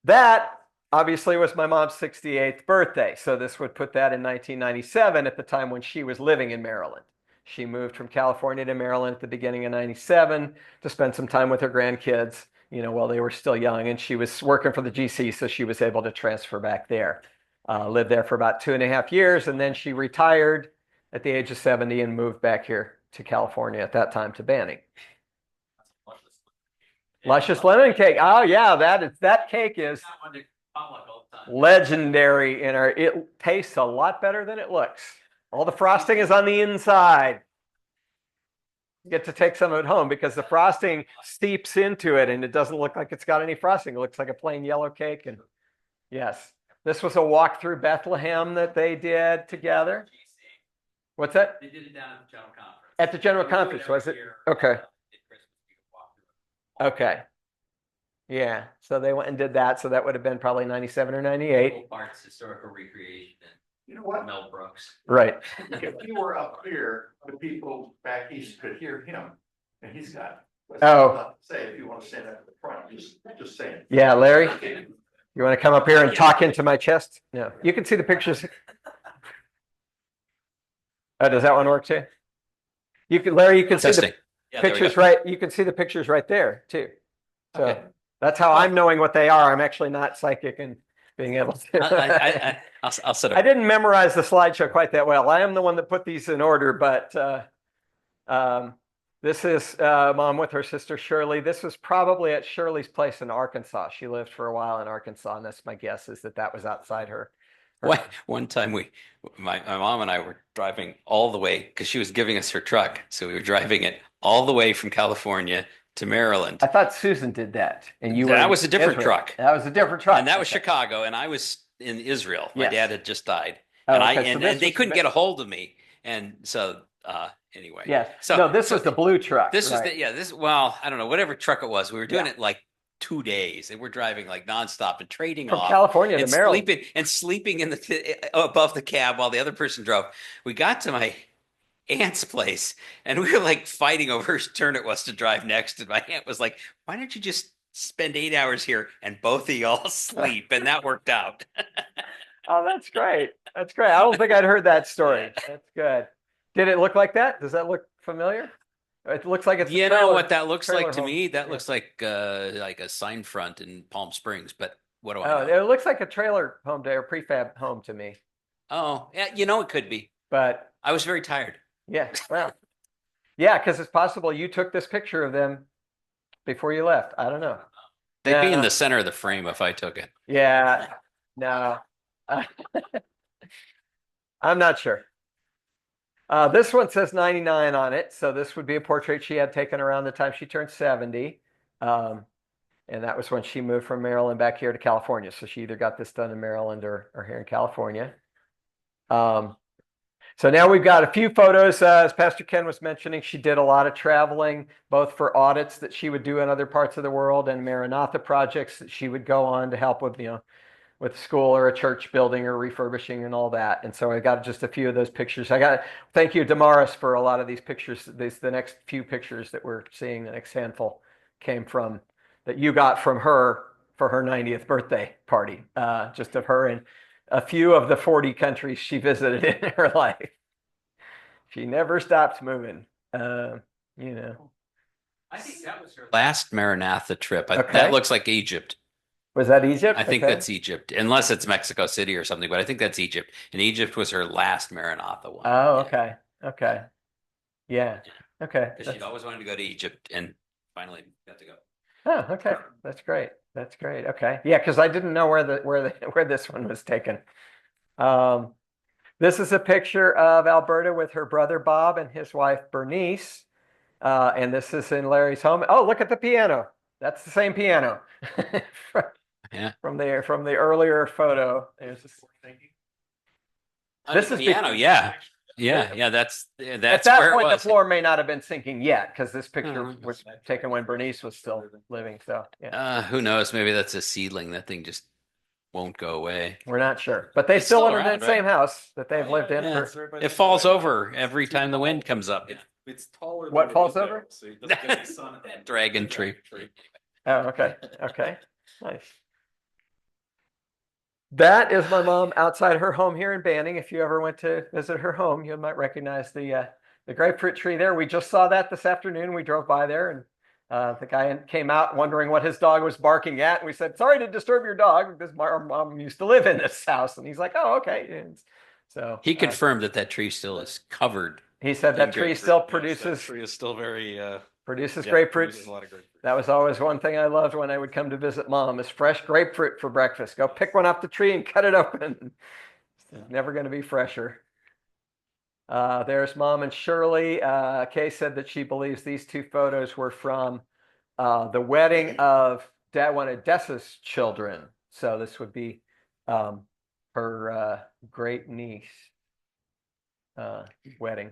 That obviously was my mom's 68th birthday. So this would put that in 1997 at the time when she was living in Maryland. She moved from California to Maryland at the beginning of '97 to spend some time with her grandkids, while they were still young. And she was working for the GC, so she was able to transfer back there. Lived there for about 2.5 years, and then she retired at the age of 70 and moved back here to California at that time to Banning. Luscious lemon cake. Oh yeah, that cake is legendary it tastes a lot better than it looks. All the frosting is on the inside. You get to take some of it home because the frosting seeps into it and it doesn't look like it's got any frosting. It looks like a plain yellow cake. And yes, this was a walk through Bethlehem that they did together. What's that? They did it down at the general conference. At the general We do conference, every was it? year, Okay. at Christmas, you can walk through it. Okay. Yeah. So they went and did that. So that would have been probably 97 or 98. Full Parts historical recreation You know and what? Mel Brooks. Right. If you were up here, the people back east could hear him, and he's got. Oh. Say, if you want to stand up at the front, just saying. Yeah, Larry, you want to come up here and talk into my chest? No, you can see the pictures. Oh, does that one work too? You can, Larry, you can see the Testing. Yeah, there we pictures go. right. You can see the pictures right there too. So Okay. that's how I'm knowing what they are. I'm actually not psychic and being able to. I'll set I up. didn't memorize the slideshow quite that well. I am the one that put these in order, but this is Mom with her sister Shirley. This was probably at Shirley's place in Arkansas. She lived for a while in Arkansas, and that's my guess is that that was outside her. One time my mom and I were driving all the way because she was giving us her truck. So we were driving it all the way from California to Maryland. I thought Susan did that, and you were. That was a different Israel. truck. That was a different truck, And that was Okay. Chicago, and I was in Israel. My Yes. dad had just died. Oh, And okay, so and this they was couldn't the- get a hold of me. And so anyway. Yes. So no, this was the blue truck. This was right. well, I don't know, whatever truck it was. We were doing Yeah. it like 2 days, and we're driving like nonstop and trading From off California to and Maryland. sleeping in the above the cab while the other person drove. We got to my aunt's place, and we were like fighting over whose turn it was to drive next. And my aunt was like, "Why don't you just spend 8 hours here and both of y'all sleep?" And that worked out. Oh, that's great. That's great. I don't think I'd heard that story. That's good. Did it look like that? Does that look familiar? It looks like it's a You know trailer- what that looks like trailer to home. me? That Yeah. looks like a sign front in Palm Springs. But what do I Oh, know? it looks like a trailer home to or prefab home to me. Oh, yeah, you know it could be. But I was very tired. yeah, well, yeah, because it's possible you took this picture of them before you left. I don't know. They'd be in No. the center of the frame if I took it. Yeah, no, I'm not sure. This one says 99 on it, so this would be a portrait she had taken around the time she turned 70. And that was when she moved from Maryland back here to California. So she either got this done in Maryland or here in California. So now we've got a few photos. As Pastor Ken was mentioning, she did a lot of traveling, both for audits that she would do in other parts of the world and Maranatha projects that she would go on to help with, with school or a church building or refurbishing and all that. And so I got just a few of those pictures. Thank you, Damaris, for a lot of these pictures. The next few pictures that we're seeing, the next handful came from that you got from her for her 90th birthday party, just of her and a few of the 40 countries she visited in her life. She never stops moving, I think that was her last Maranatha trip. Okay. That looks like Egypt. Was that Egypt? I think Okay. that's Egypt, unless it's Mexico City or something, but I think that's Egypt. And Egypt was her last Maranatha one. Oh, okay. Okay. Yeah. Okay. Because she'd always wanted to go to Egypt and finally got to go. Oh, okay. That's great. That's great. Okay. Yeah, because I didn't know where this one was taken. This is a picture of Alberta with her brother Bob and his wife Bernice. And this is in Larry's home. Oh, look at the piano. That's the same piano. Yeah. From the earlier photo. There's this This is is piano. Yeah. That's at that's that where point, it the was. floor may not have been sinking yet because this picture Mhm. was taken when Bernice was still living. So yeah, Who knows? Maybe that's a seedling. That thing just won't go away. we're not sure. But they It's still still live in around, the same house that they've Yeah, lived in yeah. for. It falls over every time the wind comes up. It's taller. What than the falls window, over? So it doesn't get the sun. That dragon tree. Oh, okay. Okay. Nice. That is my mom outside her home here in Banning. If you ever went to visit her home, you might recognize the grapefruit tree there. We just saw that this afternoon. We drove by there, and the guy came out wondering what his dog was barking at. And we said, "Sorry to disturb your dog, because our mom used to live in this house." And he's like, "Oh, okay." And so He confirmed that tree still is covered. he said that in tree grapefruit. still Yes, that produces tree is still very produces yeah, grapefruits. produces a lot of grapefruit. That was always one thing I loved when I would come to visit mom is fresh grapefruit for breakfast. Go pick one off the tree and cut it open. It's never going to be fresher. There's Mom and Shirley. Kay said that she believes these two photos were from the wedding of one of Dessa's children. So this would be her great niece wedding.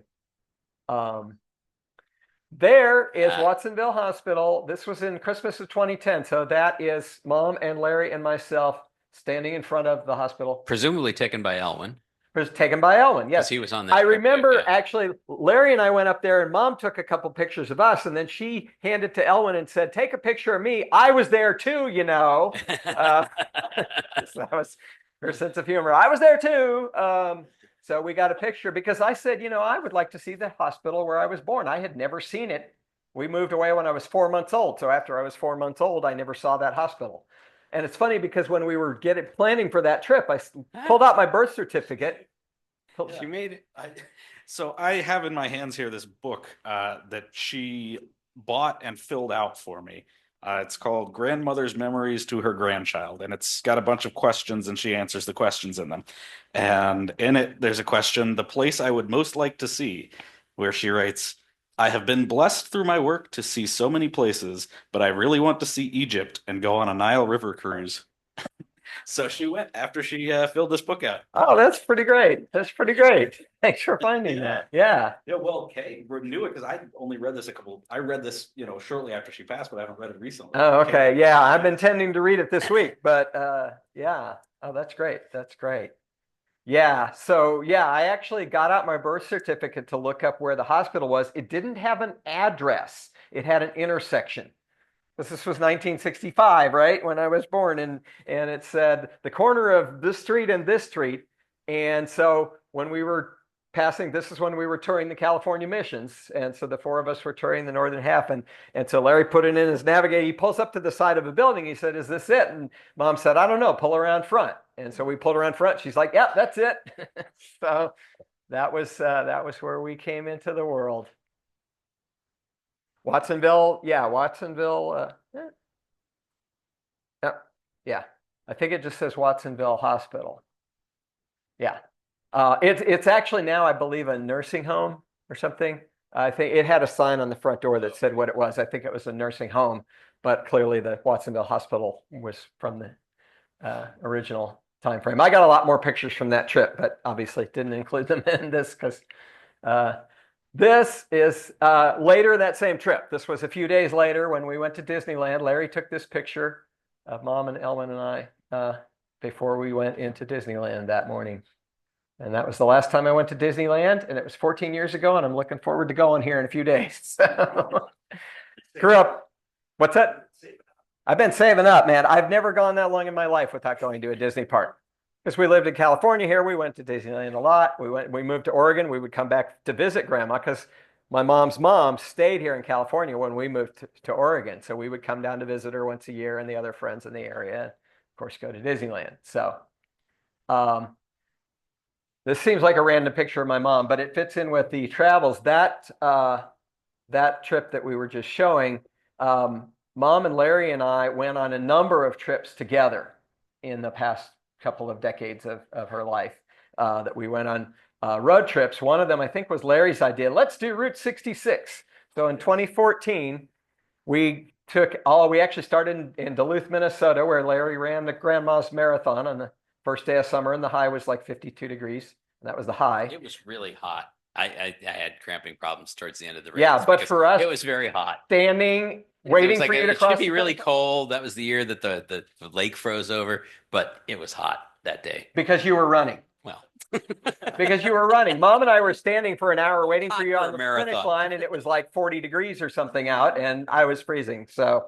There is Watsonville Hospital. This was in Christmas of 2010. So that is Mom and Larry and myself standing in front of the hospital. Presumably taken by Elwin. Was taken by Elwin, yes. He was on that I trip, remember yeah. actually Larry and I went up there and Mom took a couple pictures of us and then she handed to Elwin and said, take a picture of me. I was there too, you know. So that was her sense of humor. I was there too. So we got a picture because I said, you know, I would like to see the hospital where I was born. I had never seen it. We moved away when I was 4 months old. So after I was 4 months old, I never saw that hospital. And it's funny because when we were planning for that trip, I pulled out my birth certificate. She made it. So I have in my hands here this book that she bought and filled out for me. It's called Grandmother's Memories to Her Grandchild, and it's got a bunch of questions, and she answers the questions in them. And in it, there's a question, the place I would most like to see, where she writes, I have been blessed through my work to see so many places, but I really want to see Egypt and go on a Nile River cruise. So she went after she filled this book out. Oh, that's pretty great. That's pretty great. Thanks for finding that. Yeah. Yeah, well, Kay knew it because I only read this I read this, shortly after she passed, but I haven't read it recently. Oh, okay. Yeah, I've been intending to read it this week, but yeah. Oh, that's great. That's great. Yeah. So yeah, I actually got out my birth certificate to look up where the hospital was. It didn't have an address. It had an intersection. This was 1965, right? When I was born, and it said the corner of this street and this street. And so when we were passing, this is when we were touring the California missions. And so the four of us were touring the northern half. And so Larry put it in his navigator. He pulls up to the side of a building. He said, is this it? And Mom said, I don't know, pull around front. And so we pulled around front. She's like, yeah, that's it. So that was where we came into the world. Watsonville, yeah, Watsonville. Yeah. I think it just says Watsonville Hospital. Yeah. It's actually now, I believe, a nursing home or something. I think it had a sign on the front door that said what it was. I think it was a nursing home, but clearly the Watsonville Hospital was from the original time frame. I got a lot more pictures from that trip, but obviously didn't include them in this because this is later that same trip. This was a few days later when we went to Disneyland. Larry took this picture of Mom and Elwin and I before we went into Disneyland that morning. And that was the last time I went to Disneyland, and it was 14 years ago, and I'm looking forward to going here in a few days. So, grew up. What's that? I've been saving up, man. I've never gone that long in my life without going to a Disney park. Because we lived in California here, we went to Disneyland a lot. We moved to Oregon. We would come back to visit Grandma because my mom's mom stayed here in California when we moved to Oregon. So we would come down to visit her once a year and the other friends in the area. Of course, go to Disneyland. So this seems like a random picture of my mom, but it fits in with the travels. That trip that we were just showing, Mom and Larry and I went on a number of trips together in the past couple of decades of her life that we went on road trips. One of them, I think, was Larry's idea. Let's do Route 66. So in 2014, we actually started in Duluth, Minnesota, where Larry ran the Grandma's Marathon on the first day of summer, and the high was like 52 degrees. And that was the high. It was really hot. I had cramping problems towards the end of the race. Yeah, but for us, it was very hot. Standing, waiting for you to cross. It should be really cold. That was the year that the lake froze over, but it was hot that day. Because you were running. Well, because you were running. Mom and I were standing for an hour waiting for you on the marathon. finish line, and it was like 40 degrees or something out, and I was freezing. So,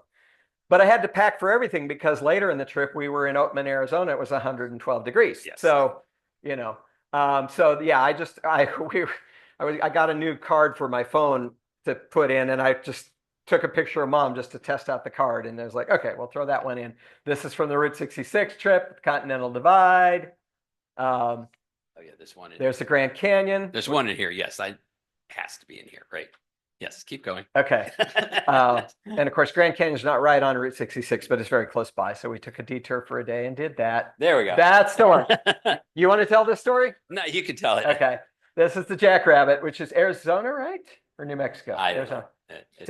but I had to pack for everything because later in the trip we were in Oatman, Arizona. It was 112 degrees. Yes. So, so yeah, I got a new card for my phone to put in, and I just took a picture of Mom just to test out the card. And I was like, okay, we'll throw that one in. This is from the Route 66 trip, Continental Divide. Oh yeah, there's one. There's the Grand Canyon. There's one in here. Yes, has to be in here, right? Yes, keep going. Okay. And of course, Grand Canyon's not right on Route 66, but it's very close by. So we took a detour for a day and did that. There we go. That's the one. You want to tell this story? No, you can tell it. Okay. This is the Jackrabbit, which is Arizona, right? Or New Mexico? I don't Arizona. know. It's It's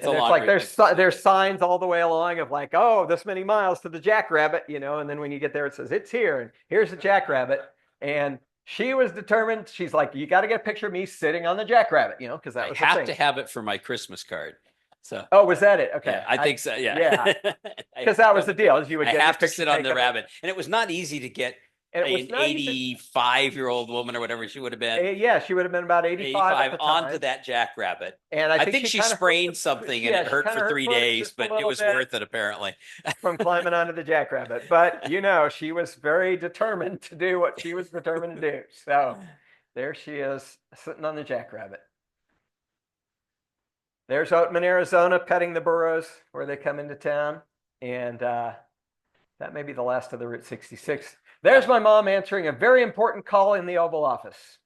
a and long like route. there's signs all the way along of like, oh, this many miles to the Jackrabbit, you know, and then when you get there, it says it's here, and here's the Jackrabbit. And she was determined. She's like, you got to get a picture of me sitting on the Jackrabbit, you know, because that I was the have thing. to have it for my Christmas card. So Oh, was that it? Okay, yeah, I think so. Yeah, yeah. Because that was the deal. Is you would I get have your to picture sit on the taken, rabbit, and it was not easy to get and it was an not easy. 85-year-old woman or whatever she would have been. Yeah, she would have been about 85 at the time. onto that jackrabbit. And I think she kind of sprained something and it hurt kind of for 3 her foot days, just a but it little was bit worth it apparently. from climbing onto the Jackrabbit. But you know, she was very determined to do what she was determined to do. So there she is sitting on the Jackrabbit. There's Oatman, Arizona, petting the burros where they come into town. And that may be the last of the Route 66. There's my mom answering a very important call in the Oval Office.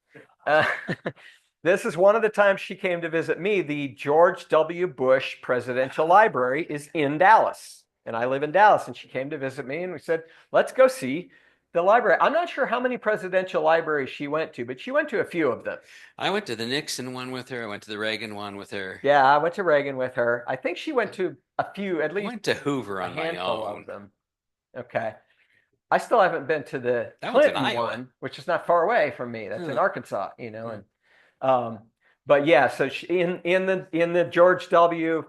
This is one of the times she came to visit me. The George W. Bush Presidential Library is in Dallas, and I live in Dallas. And she came to visit me, and we said, let's go see the library. I'm not sure how many presidential libraries she went to, but she went to a few of them. I went to the Nixon one with her. I went to the Reagan one with her. Yeah, I went to Reagan with her. I think she went to a few, at I least went to Hoover a on my handful own. of them. Okay. I still haven't been to the That one's in Clinton Iowa. one, which is not far away from me. That's in Hmm. Arkansas, you know. And but yeah, so in the George W.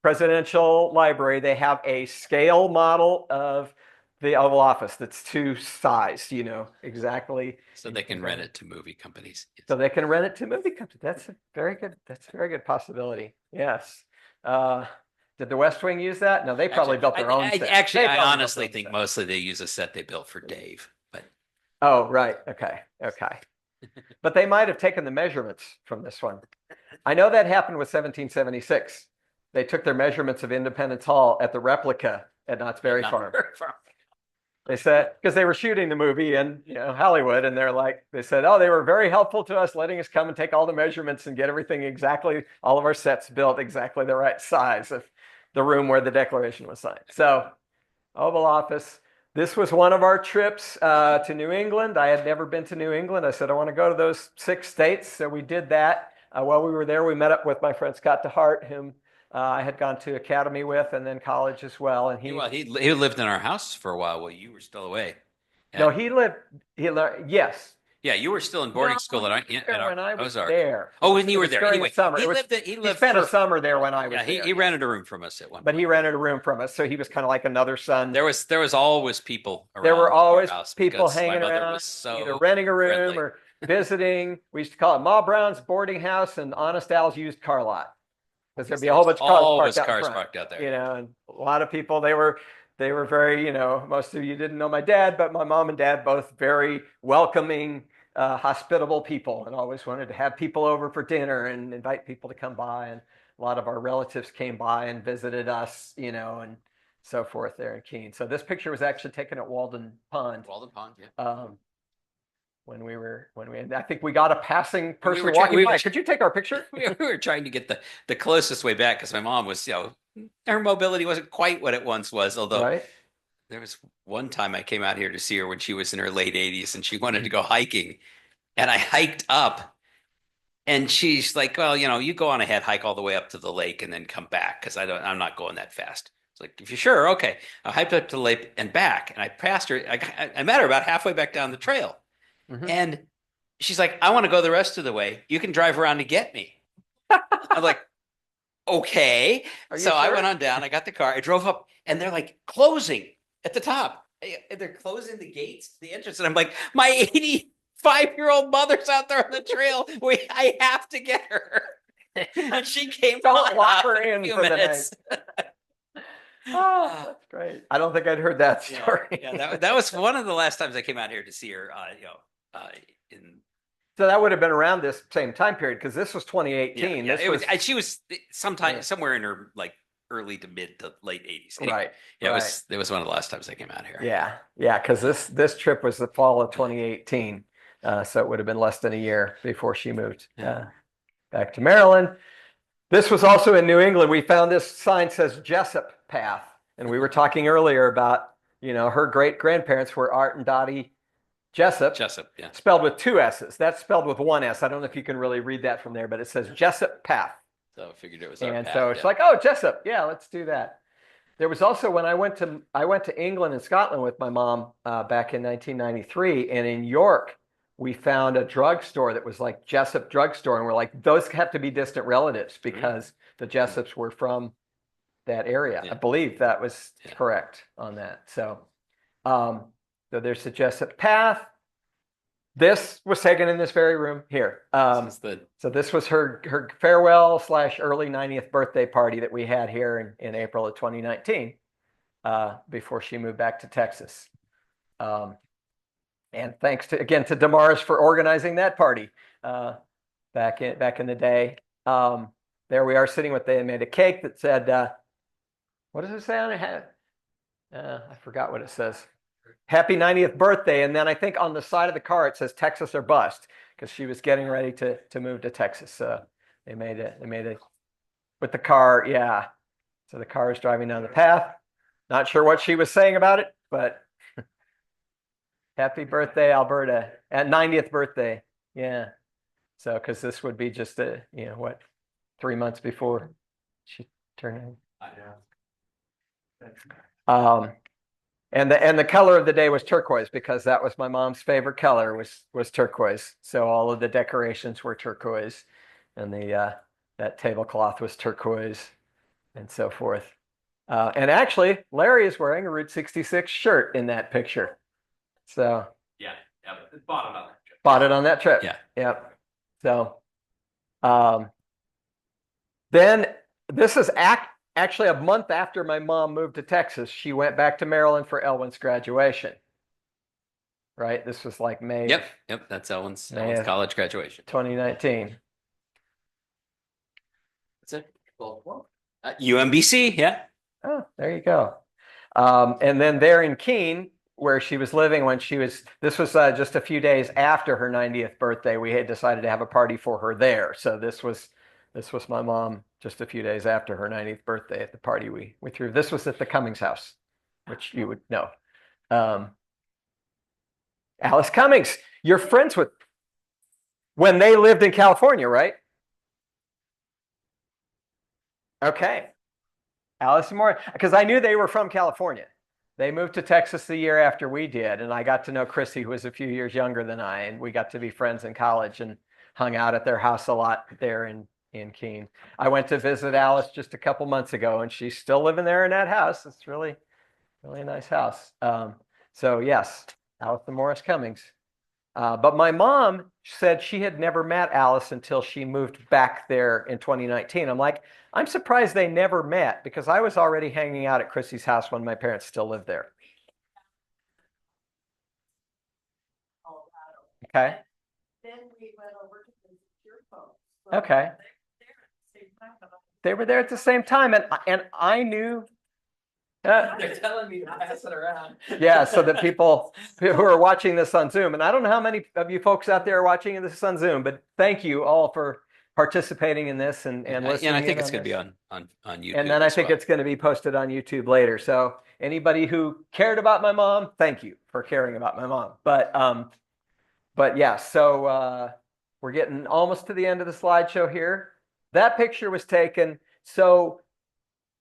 Presidential Library, they have a scale model of the Oval Office that's two sized, you know, exactly. So they can rent it to movie companies. So they can rent it to movie companies. That's a very good possibility. Yes. Did the West Wing use that? No, they probably built their own set. Actually, They I probably built honestly their own think set. mostly they use a set they built for Dave. But Oh, right. Okay. But they might have taken the measurements from this one. I know that happened with 1776. They took their measurements of Independence Hall at the replica at Knott's Berry not Farm. very far. They said, because they were shooting the movie in, you know, Hollywood, and they said, oh, they were very helpful to us, letting us come and take all the measurements and get everything exactly, all of our sets built exactly the right size of the room where the Declaration was signed. So, Oval Office. This was one of our trips to New England. I had never been to New England. I said, I want to go to those 6 states. So we did that. While we were there, we met up with my friend Scott DeHart, whom I had gone to academy with and then college as well. And He lived in our house for a while you were still away. No, he lived, yes. Yeah, you were still in boarding school when I was Ozark. there. Oh, when you were there. During Anyway, the summer. he lived spent for a summer there when I was yeah, there. he rented a room from us at one But point. he rented a room from us. So he was kind of like another son. There was always people around. There were always our house people because my hanging mother around, was so either renting a room friendly. or visiting. We used to call it Ma Brown's boarding house and Honest Al's used car lot. Because there'd be a whole bunch of Always cars cars parked parked out there. You know, and a lot of people, they were very, you know, most of you didn't know my dad, but my mom and dad both very welcoming, hospitable people, and always wanted to have people over for dinner and invite people to come by. And a lot of our relatives came by and visited us, you know, and so forth there in Keene. So this picture was actually taken at Walden Pond. Walden Pond, yeah. I think we got a passing person were walking by. Could you take our picture? We were trying to get the closest way back because my mom was, you know, her mobility wasn't quite what it once was. Although Right. there was one time I came out here to see her when she was in her late 80s and she wanted to go hiking, and I hiked up, and she's like, "Well, you know, you go on ahead, hike all the way up to the lake, and then come back because I'm not going that fast." It's like, if you're sure, okay. I hiked up to the lake and back, and I passed her. I met her about halfway back down the trail. Mhm. And she's like, I want to go the rest of the way. You can drive around to get me. I'm like, okay. Are you So I sure? went on down. I got the car. I drove up, and they're like closing at the top. They're closing the gates to the entrance. And I'm like, my 85-year-old mother's out there on the trail. I have to get her. And she came Don't lock out her in a in few for the minutes. Oh, that's great. I don't think I'd heard that story. Yeah, that was one of the last times I came out here to see her. In So that would have been around this same time period because this was 2018. yeah, This she was somewhere in her like early to mid to late 80s. Anyway, right. yeah, right. it was one of the last times I came out here. Yeah, because this trip was the fall of 2018, so it would have been less than a year before she moved back to Maryland. This was also in New England. We found this sign says Jessup Path, and we were talking earlier about, you know, her great grandparents were Art and Dottie Jessup, Jessup, yeah. spelled with two S's. That's spelled with one S. I don't know if you can really read that from there, but it says Jessup Path. So I figured it was our And path, so it's yeah. like, oh, Jessup, yeah, let's do that. There was also when I went to England and Scotland with my mom back in 1993, and in York we found a drugstore that was like Jessup drugstore, and we're like, those have to be distant relatives because the Jessups were from that area. Yeah. I believe that was Yeah. correct on that. So, so there's the Jessup Path. This was taken in this very room here. This is the So this was her farewell / early 90th birthday party that we had here in April of 2019 before she moved back to Texas. And thanks again to Damaris for organizing that party back in the day. There we are sitting with, they made a cake that said, what does it say on it? I forgot what it says. Happy 90th birthday. And then I think on the side of the car, it says Texas or bust, because she was getting ready to move to Texas. They made it with the car. Yeah. So the car is driving down the path. Not sure what she was saying about it, but happy birthday, Alberta, at 90th birthday. Yeah. So, because this would be just 3 months before she turned. And the color of the day was turquoise, because that was my mom's favorite color was turquoise. So all of the decorations were turquoise, and that tablecloth was turquoise, and so forth. And actually, Larry is wearing a Route 66 shirt in that picture. So yeah, bought it on that trip. Bought it on that trip. Yeah. Yep. So then this is actually a month after my mom moved to Texas. She went back to Maryland for Elwyn's graduation. Right? This was like May. Yep. That's Elwyn's May of college graduation. 2019. That's it. UMBC, yeah. Oh, there you go. And then there in Keene, where she was living when this was just a few days after her 90th birthday, we had decided to have a party for her there. So this was my mom just a few days after her 90th birthday at the party we threw. This was at the Cummings house, which you would know. Alice Cummings, you're friends with when they lived in California, right? Okay. Alice and Maureen, because I knew they were from California. They moved to Texas the year after we did, and I got to know Chrissy, who was a few years younger than I, and we got to be friends in college and hung out at their house a lot there in Keene. I went to visit Alice just a couple months ago, and she's still living there in that house. It's really, really a nice house. So yes, Alice and Morris Cummings. But my mom said she had never met Alice until she moved back there in 2019. I'm like, I'm surprised they never met, because I was already hanging out at Chrissy's house when my parents still lived there. Okay. Then we went over to visit your folks. Okay. They were there at the same time, and I knew. They're telling me to pass it around. Yeah, so that people who are watching this on Zoom, and I don't know how many of you folks out there are watching this on Zoom, but thank you all for participating in this and listening. And I think it's going to be on YouTube. And then I think it's going to be posted on YouTube later. So anybody who cared about my mom, thank you for caring about my mom. But yeah, so we're getting almost to the end of the slideshow here. That picture was taken. So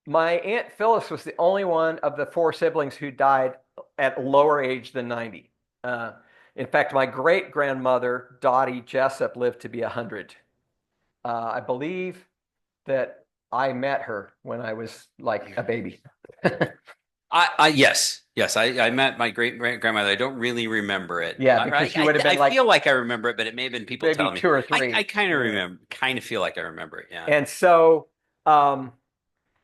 my Aunt Phyllis was the only one of the 4 siblings who died at lower age than 90. In fact, my great-grandmother, Dottie Jessup, lived to be 100. I believe that I met her when I was like a baby. Yes. I met my great-grandmother. I don't really remember it. Yeah, because she would have been I feel like I remember it, but it may have been people telling me. 2 or 3. I kind of feel like I remember it. Yeah. And so,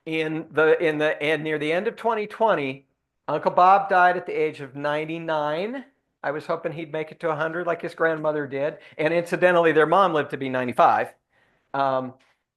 near the end of 2020, Uncle Bob died at the age of 99. I was hoping he'd make it to 100 like his grandmother did. And incidentally, their mom lived to be 95.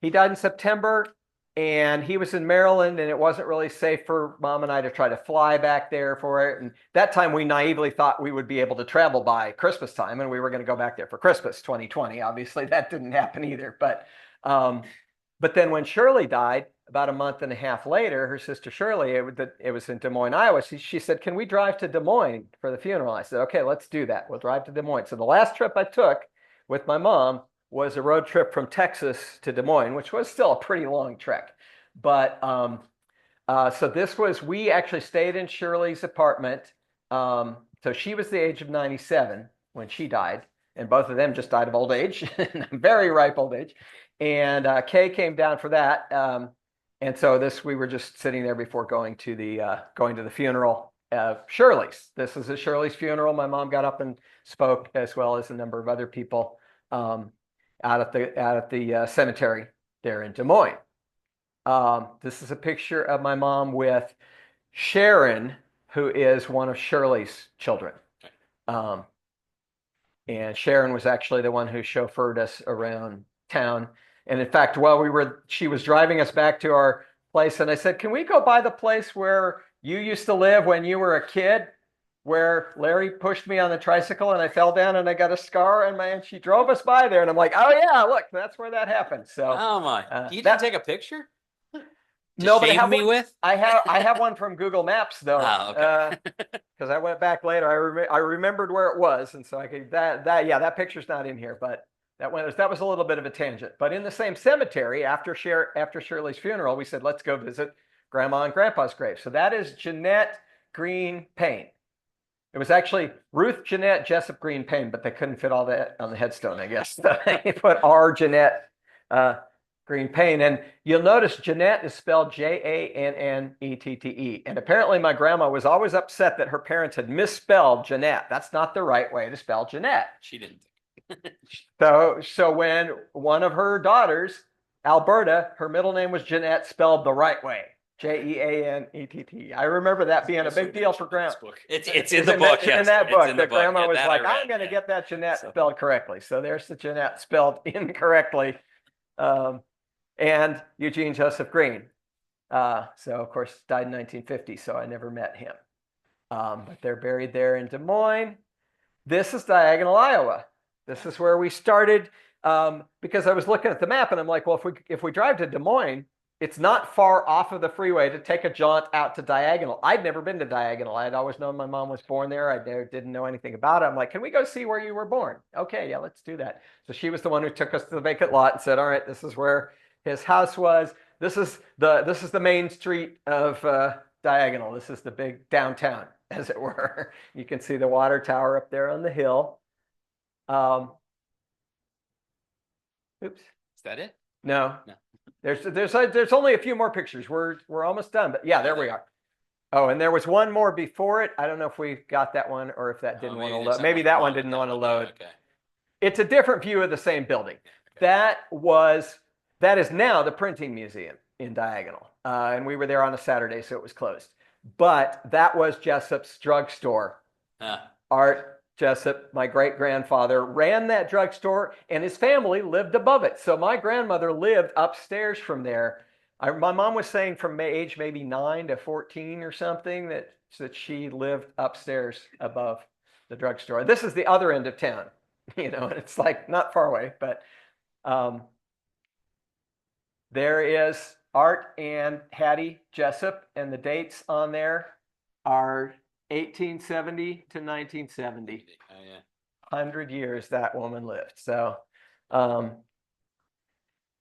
He died in September, and he was in Maryland, and it wasn't really safe for Mom and I to try to fly back there for it. And that time we naively thought we would be able to travel by Christmas time, and we were going to go back there for Christmas 2020. Obviously, that didn't happen either. But then when Shirley died, about a month and a half later, her sister Shirley, it was in Des Moines, Iowa. She said, "Can we drive to Des Moines for the funeral?" I said, "Okay, let's do that. We'll drive to Des Moines." So the last trip I took with my mom was a road trip from Texas to Des Moines, which was still a pretty long trek. But so we actually stayed in Shirley's apartment. So she was the age of 97 when she died, and both of them just died of old age, very ripe old age. And Kay came down for that. And so we were just sitting there before going to the funeral of Shirley's. This is a Shirley's funeral. My mom got up and spoke, as well as a number of other people out at the cemetery there in Des Moines. This is a picture of my mom with Sharon, who is one of Shirley's children. And Sharon was actually the one who chauffeured us around town. And in fact, she was driving us back to our place, and I said, "Can we go by the place where you used to live when you were a kid, where Larry pushed me on the tricycle and I fell down and I got a scar?" And she drove us by there, and I'm like, "Oh yeah, look, that's where that happened." So, Oh my! You didn't take a picture? No, but I have one from Google Maps though. Oh, okay. Because I went back later. I remembered where it was, and so I could that picture's not in here, but that was a little bit of a tangent. But in the same cemetery, after Shirley's funeral, we said, "Let's go visit Grandma and Grandpa's grave." So that is Jeanette Green Payne. It was actually Ruth Jeanette Jessup Green Payne, but they couldn't fit all that on the headstone, I guess. So they put R. Jeanette Green Payne. And you'll notice Jeanette is spelled Jannette. And apparently my grandma was always upset that her parents had misspelled Jeanette. That's not the right way to spell Jeanette. She didn't. So when one of her daughters, Alberta, her middle name was Jeanette, spelled the right way. Jannett. I remember that being a big deal for grandma. It's in the book. In that book, the grandma Yeah, was that like, I read, "I'm going to yeah. get that Jeanette spelled correctly." So there's the Jeanette spelled incorrectly. And Eugene Joseph Green. So of course died in 1950, so I never met him. But they're buried there in Des Moines. This is Diagonal, Iowa. This is where we started, because I was looking at the map and I'm like, well, if we drive to Des Moines, it's not far off of the freeway to take a jaunt out to Diagonal. I'd never been to Diagonal. I'd always known my mom was born there. I didn't know anything about it. I'm like, "Can we go see where you were born?" "Okay, yeah, let's do that." So she was the one who took us to the vacant lot and said, "All right, this is where his house was. This is the main street of Diagonal. This is the big downtown, as it were." You can see the water tower up there on the hill. Oops. Is that it? No. No. There's only a few more pictures. We're almost done, but yeah, there we are. Oh, and there was one more before it. I don't know if we got that one or if that didn't want to load. Maybe that one didn't want to load. Okay. It's a different view of the same building. Okay. That is now the printing museum in Diagonal, and we were there on a Saturday, so it was closed. But that was Jessup's drugstore. Art Jessup, my great-grandfather, ran that drugstore, and his family lived above it. So my grandmother lived upstairs from there. My mom was saying from age maybe 9 to 14 or something that she lived upstairs above the drugstore. This is the other end of town, and it's like not far away, but there is Art and Hattie Jessup, and the dates on there are 1870 to 1970. Oh, yeah. 100 years that woman lived. So, and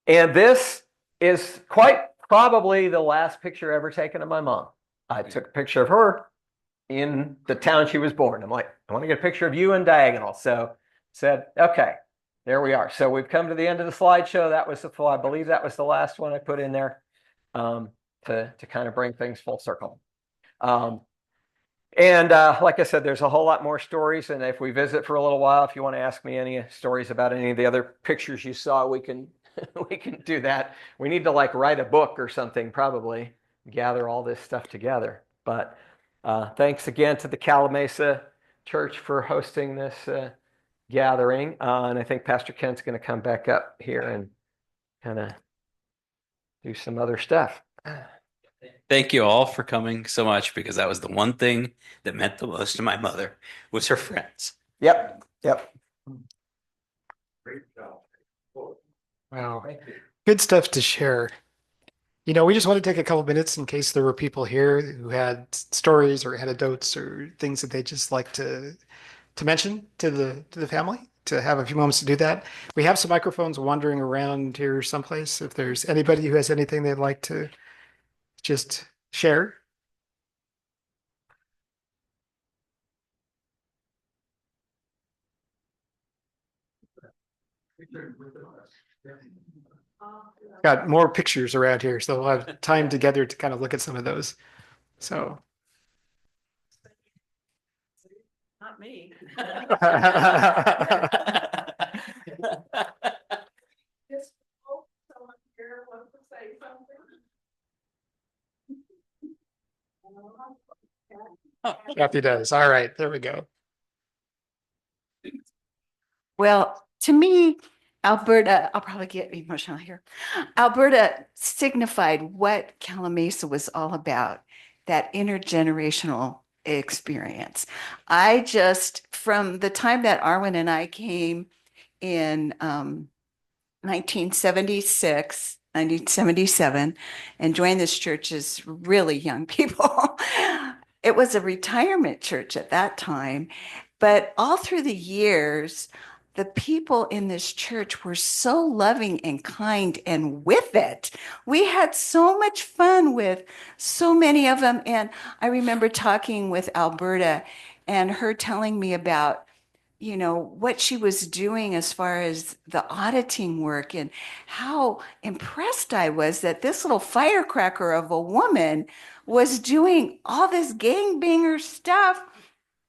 this is quite probably the last picture ever taken of my mom. I took a picture of her in the town she was born. I'm like, "I want to get a picture of you in Diagonal." So said, "Okay, there we are." So we've come to the end of the slideshow. I believe that was the last one I put in there to kind of bring things full circle. And like I said, there's a whole lot more stories. And if we visit for a little while, if you want to ask me any stories about any of the other pictures you saw, we can do that. We need to write a book or something, probably gather all this stuff together. But thanks again to the Calimesa Church for hosting this gathering. And I think Pastor Kent's going to come back up here and kind of do some other stuff. Thank you all for coming so much, because that was the one thing that meant the most to my mother, was her friends. Yep. Great job. Wow. Good stuff to share. We just want to take a couple minutes in case there were people here who had stories or anecdotes or things that they just like to mention to the family, to have a few moments to do that. We have some microphones wandering around here someplace. If there's anybody who has anything they'd like to just share. Got more pictures around here, so we'll have time together to kind of look at some of those. So. Not me. Just hope someone here wants to say something. Kathy does. All right, there we go. Well, to me, Alberta, I'll probably get emotional here. Alberta signified what Calimesa was all about, that intergenerational experience. From the time that Arwen and I came in 1976, 1977, and joined this church as really young people. It was a retirement church at that time. But all through the years, the people in this church were so loving and kind and with it. We had so much fun with so many of them. And I remember talking with Alberta and her telling me about what she was doing as far as the auditing work and how impressed I was that this little firecracker of a woman was doing all this gangbanger stuff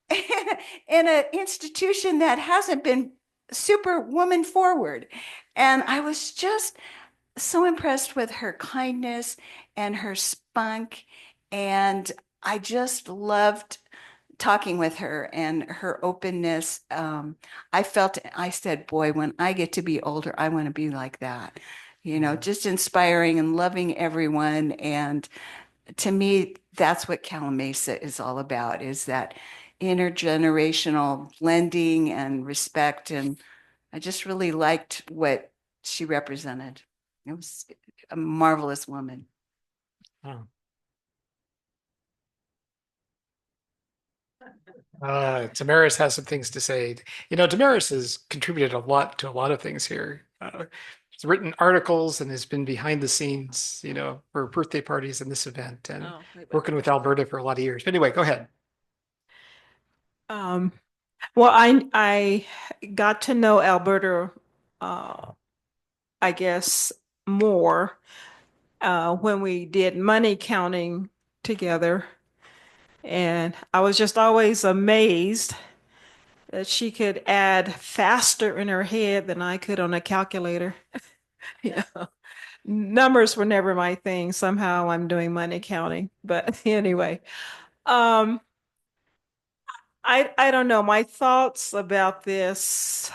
in an institution that hasn't been super woman forward. And I was just so impressed with her kindness and her spunk. And I just loved talking with her and her openness. I said, boy, when I get to be older, I want to be like that, just inspiring and loving everyone. And to me, that's what Calimesa is all about, is that intergenerational blending and respect. And I just really liked what she represented. It was a marvelous woman. Oh. Tamaris has some things to say. Tamaris has contributed a lot to a lot of things here. He's written articles and has been behind the scenes, for birthday parties and this event and working with Alberta for a lot of years. But anyway, go ahead. Um, well, I got to know Alberta, I guess, more when we did money counting together. And I was just always amazed that she could add faster in her head than I could on a calculator. You know, numbers were never my thing. Somehow I'm doing money counting. But anyway, um, I don't know. My thoughts about this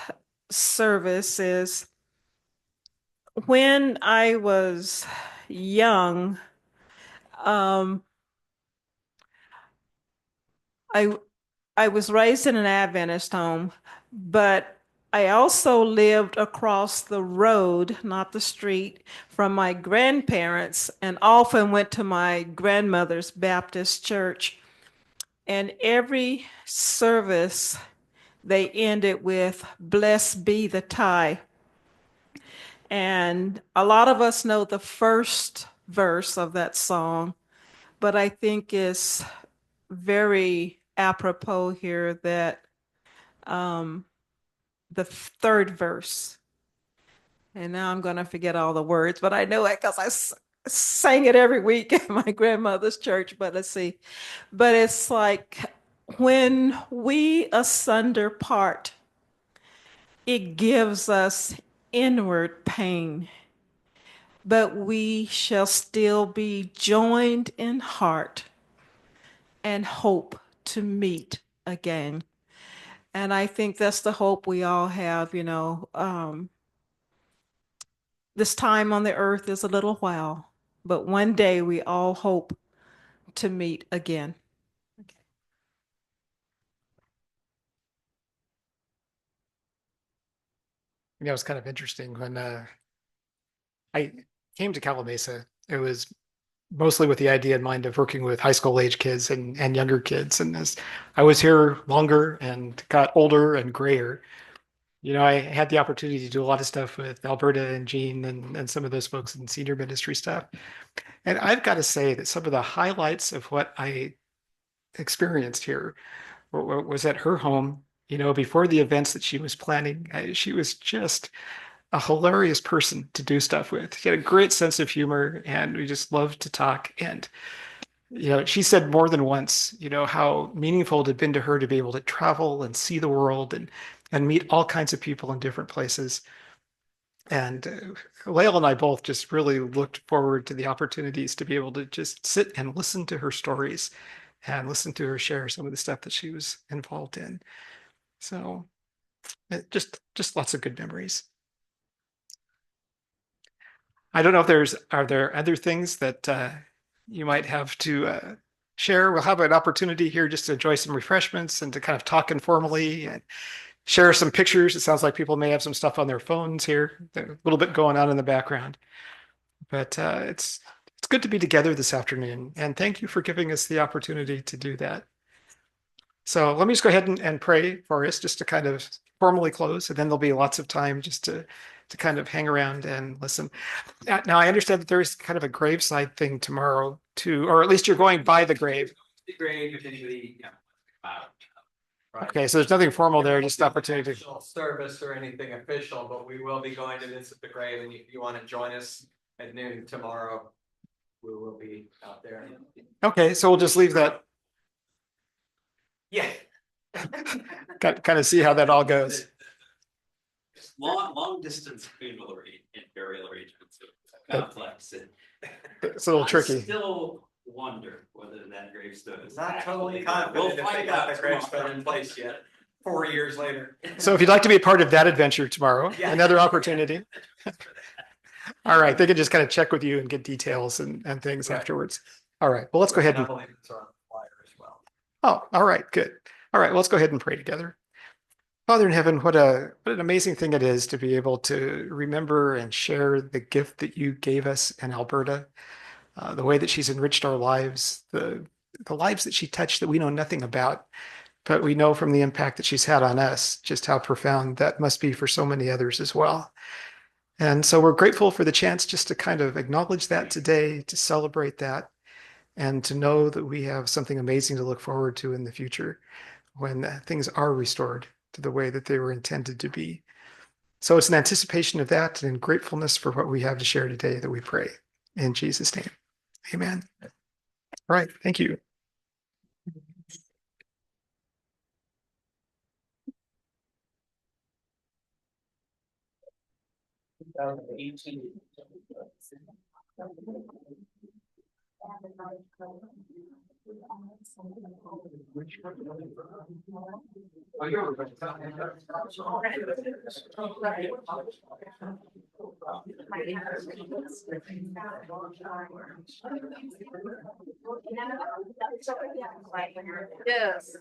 service is when I was young, um, I I was raised in an Adventist home, but I also lived across the road, not the street, from my grandparents and often went to my grandmother's Baptist church. And every service, they ended with, "Blessed be the tie." And a lot of us know the first verse of that song, but I think it's very apropos here that um, the third verse, and now I'm going to forget all the words, but I know it because sang it every week at my grandmother's church. But let's see. But it's like, when we asunder part, it gives us inward pain, but we shall still be joined in heart and hope to meet again. And I think that's the hope we all have, this time on the earth is a little while, but one day we all hope to meet again. It's kind of interesting when I came to Calimesa it was mostly with the idea in mind of working with high school age kids and younger kids. And as I was here longer and got older and grayer, I had the opportunity to do a lot of stuff with Alberta and Gene and some of those folks in senior ministry stuff. And I've got to say that some of the highlights of what I experienced here was at her home, before the events that she was planning. She was just a hilarious person to do stuff with. She had a great sense of humor, and we just loved to talk. And, she said more than once, how meaningful it had been to her to be able to travel and see the world and meet all kinds of people in different places. And Lael and I both just really looked forward to the opportunities to be able to just sit and listen to her stories and listen to her share some of the stuff that she was involved in. So just lots of good memories. I don't know if are there other things that you might have to share? We'll have an opportunity here just to enjoy some refreshments and to kind of talk informally and share some pictures. It sounds like people may have some stuff on their phones here, a little bit going on in the background. But it's good to be together this afternoon, and thank you for giving us the opportunity to do that. So let me just go ahead and pray for us just to kind of formally close, and then there'll be lots of time just to kind of hang around and listen. Now, I understand that there's kind of a graveside thing tomorrow too, or at least you're going by the grave. The grave, if anybody, Right. Okay, so there's nothing formal there, just There won't be opportunity. official service or anything official, but we will be going to visit the grave, and if you want to join us at noon tomorrow, we will be out there. Okay, so we'll just leave that, Yeah. kind of see how that all goes. long distance funeral and burial arrangements are complex. It's a little tricky. I still wonder whether that gravestone is Not totally actually- confident We'll if they find got out the gravestone tomorrow. in place yet, 4 years later. So if you'd like to be a part of that adventure tomorrow, Yeah. another opportunity. All right, they can just kind of check with you and get details and things Right. afterwards. All right, well, let's go ahead I and, believe it's on the flyer as well. oh, all right, good. All right, well, let's go ahead and pray together. Father in heaven, what an amazing thing it is to be able to remember and share the gift that you gave us in Alberta, the way that she's enriched our lives, the lives that she touched that we know nothing about, but we know from the impact that she's had on us, just how profound that must be for so many others as well. And so we're grateful for the chance just to kind of acknowledge that today, to celebrate that, and to know that we have something amazing to look forward to in the future when things are restored to the way that they were intended to be. So it's an anticipation of that and in gratefulness for what we have to share today that we pray. In Jesus' name, amen. All right, thank you. Yes.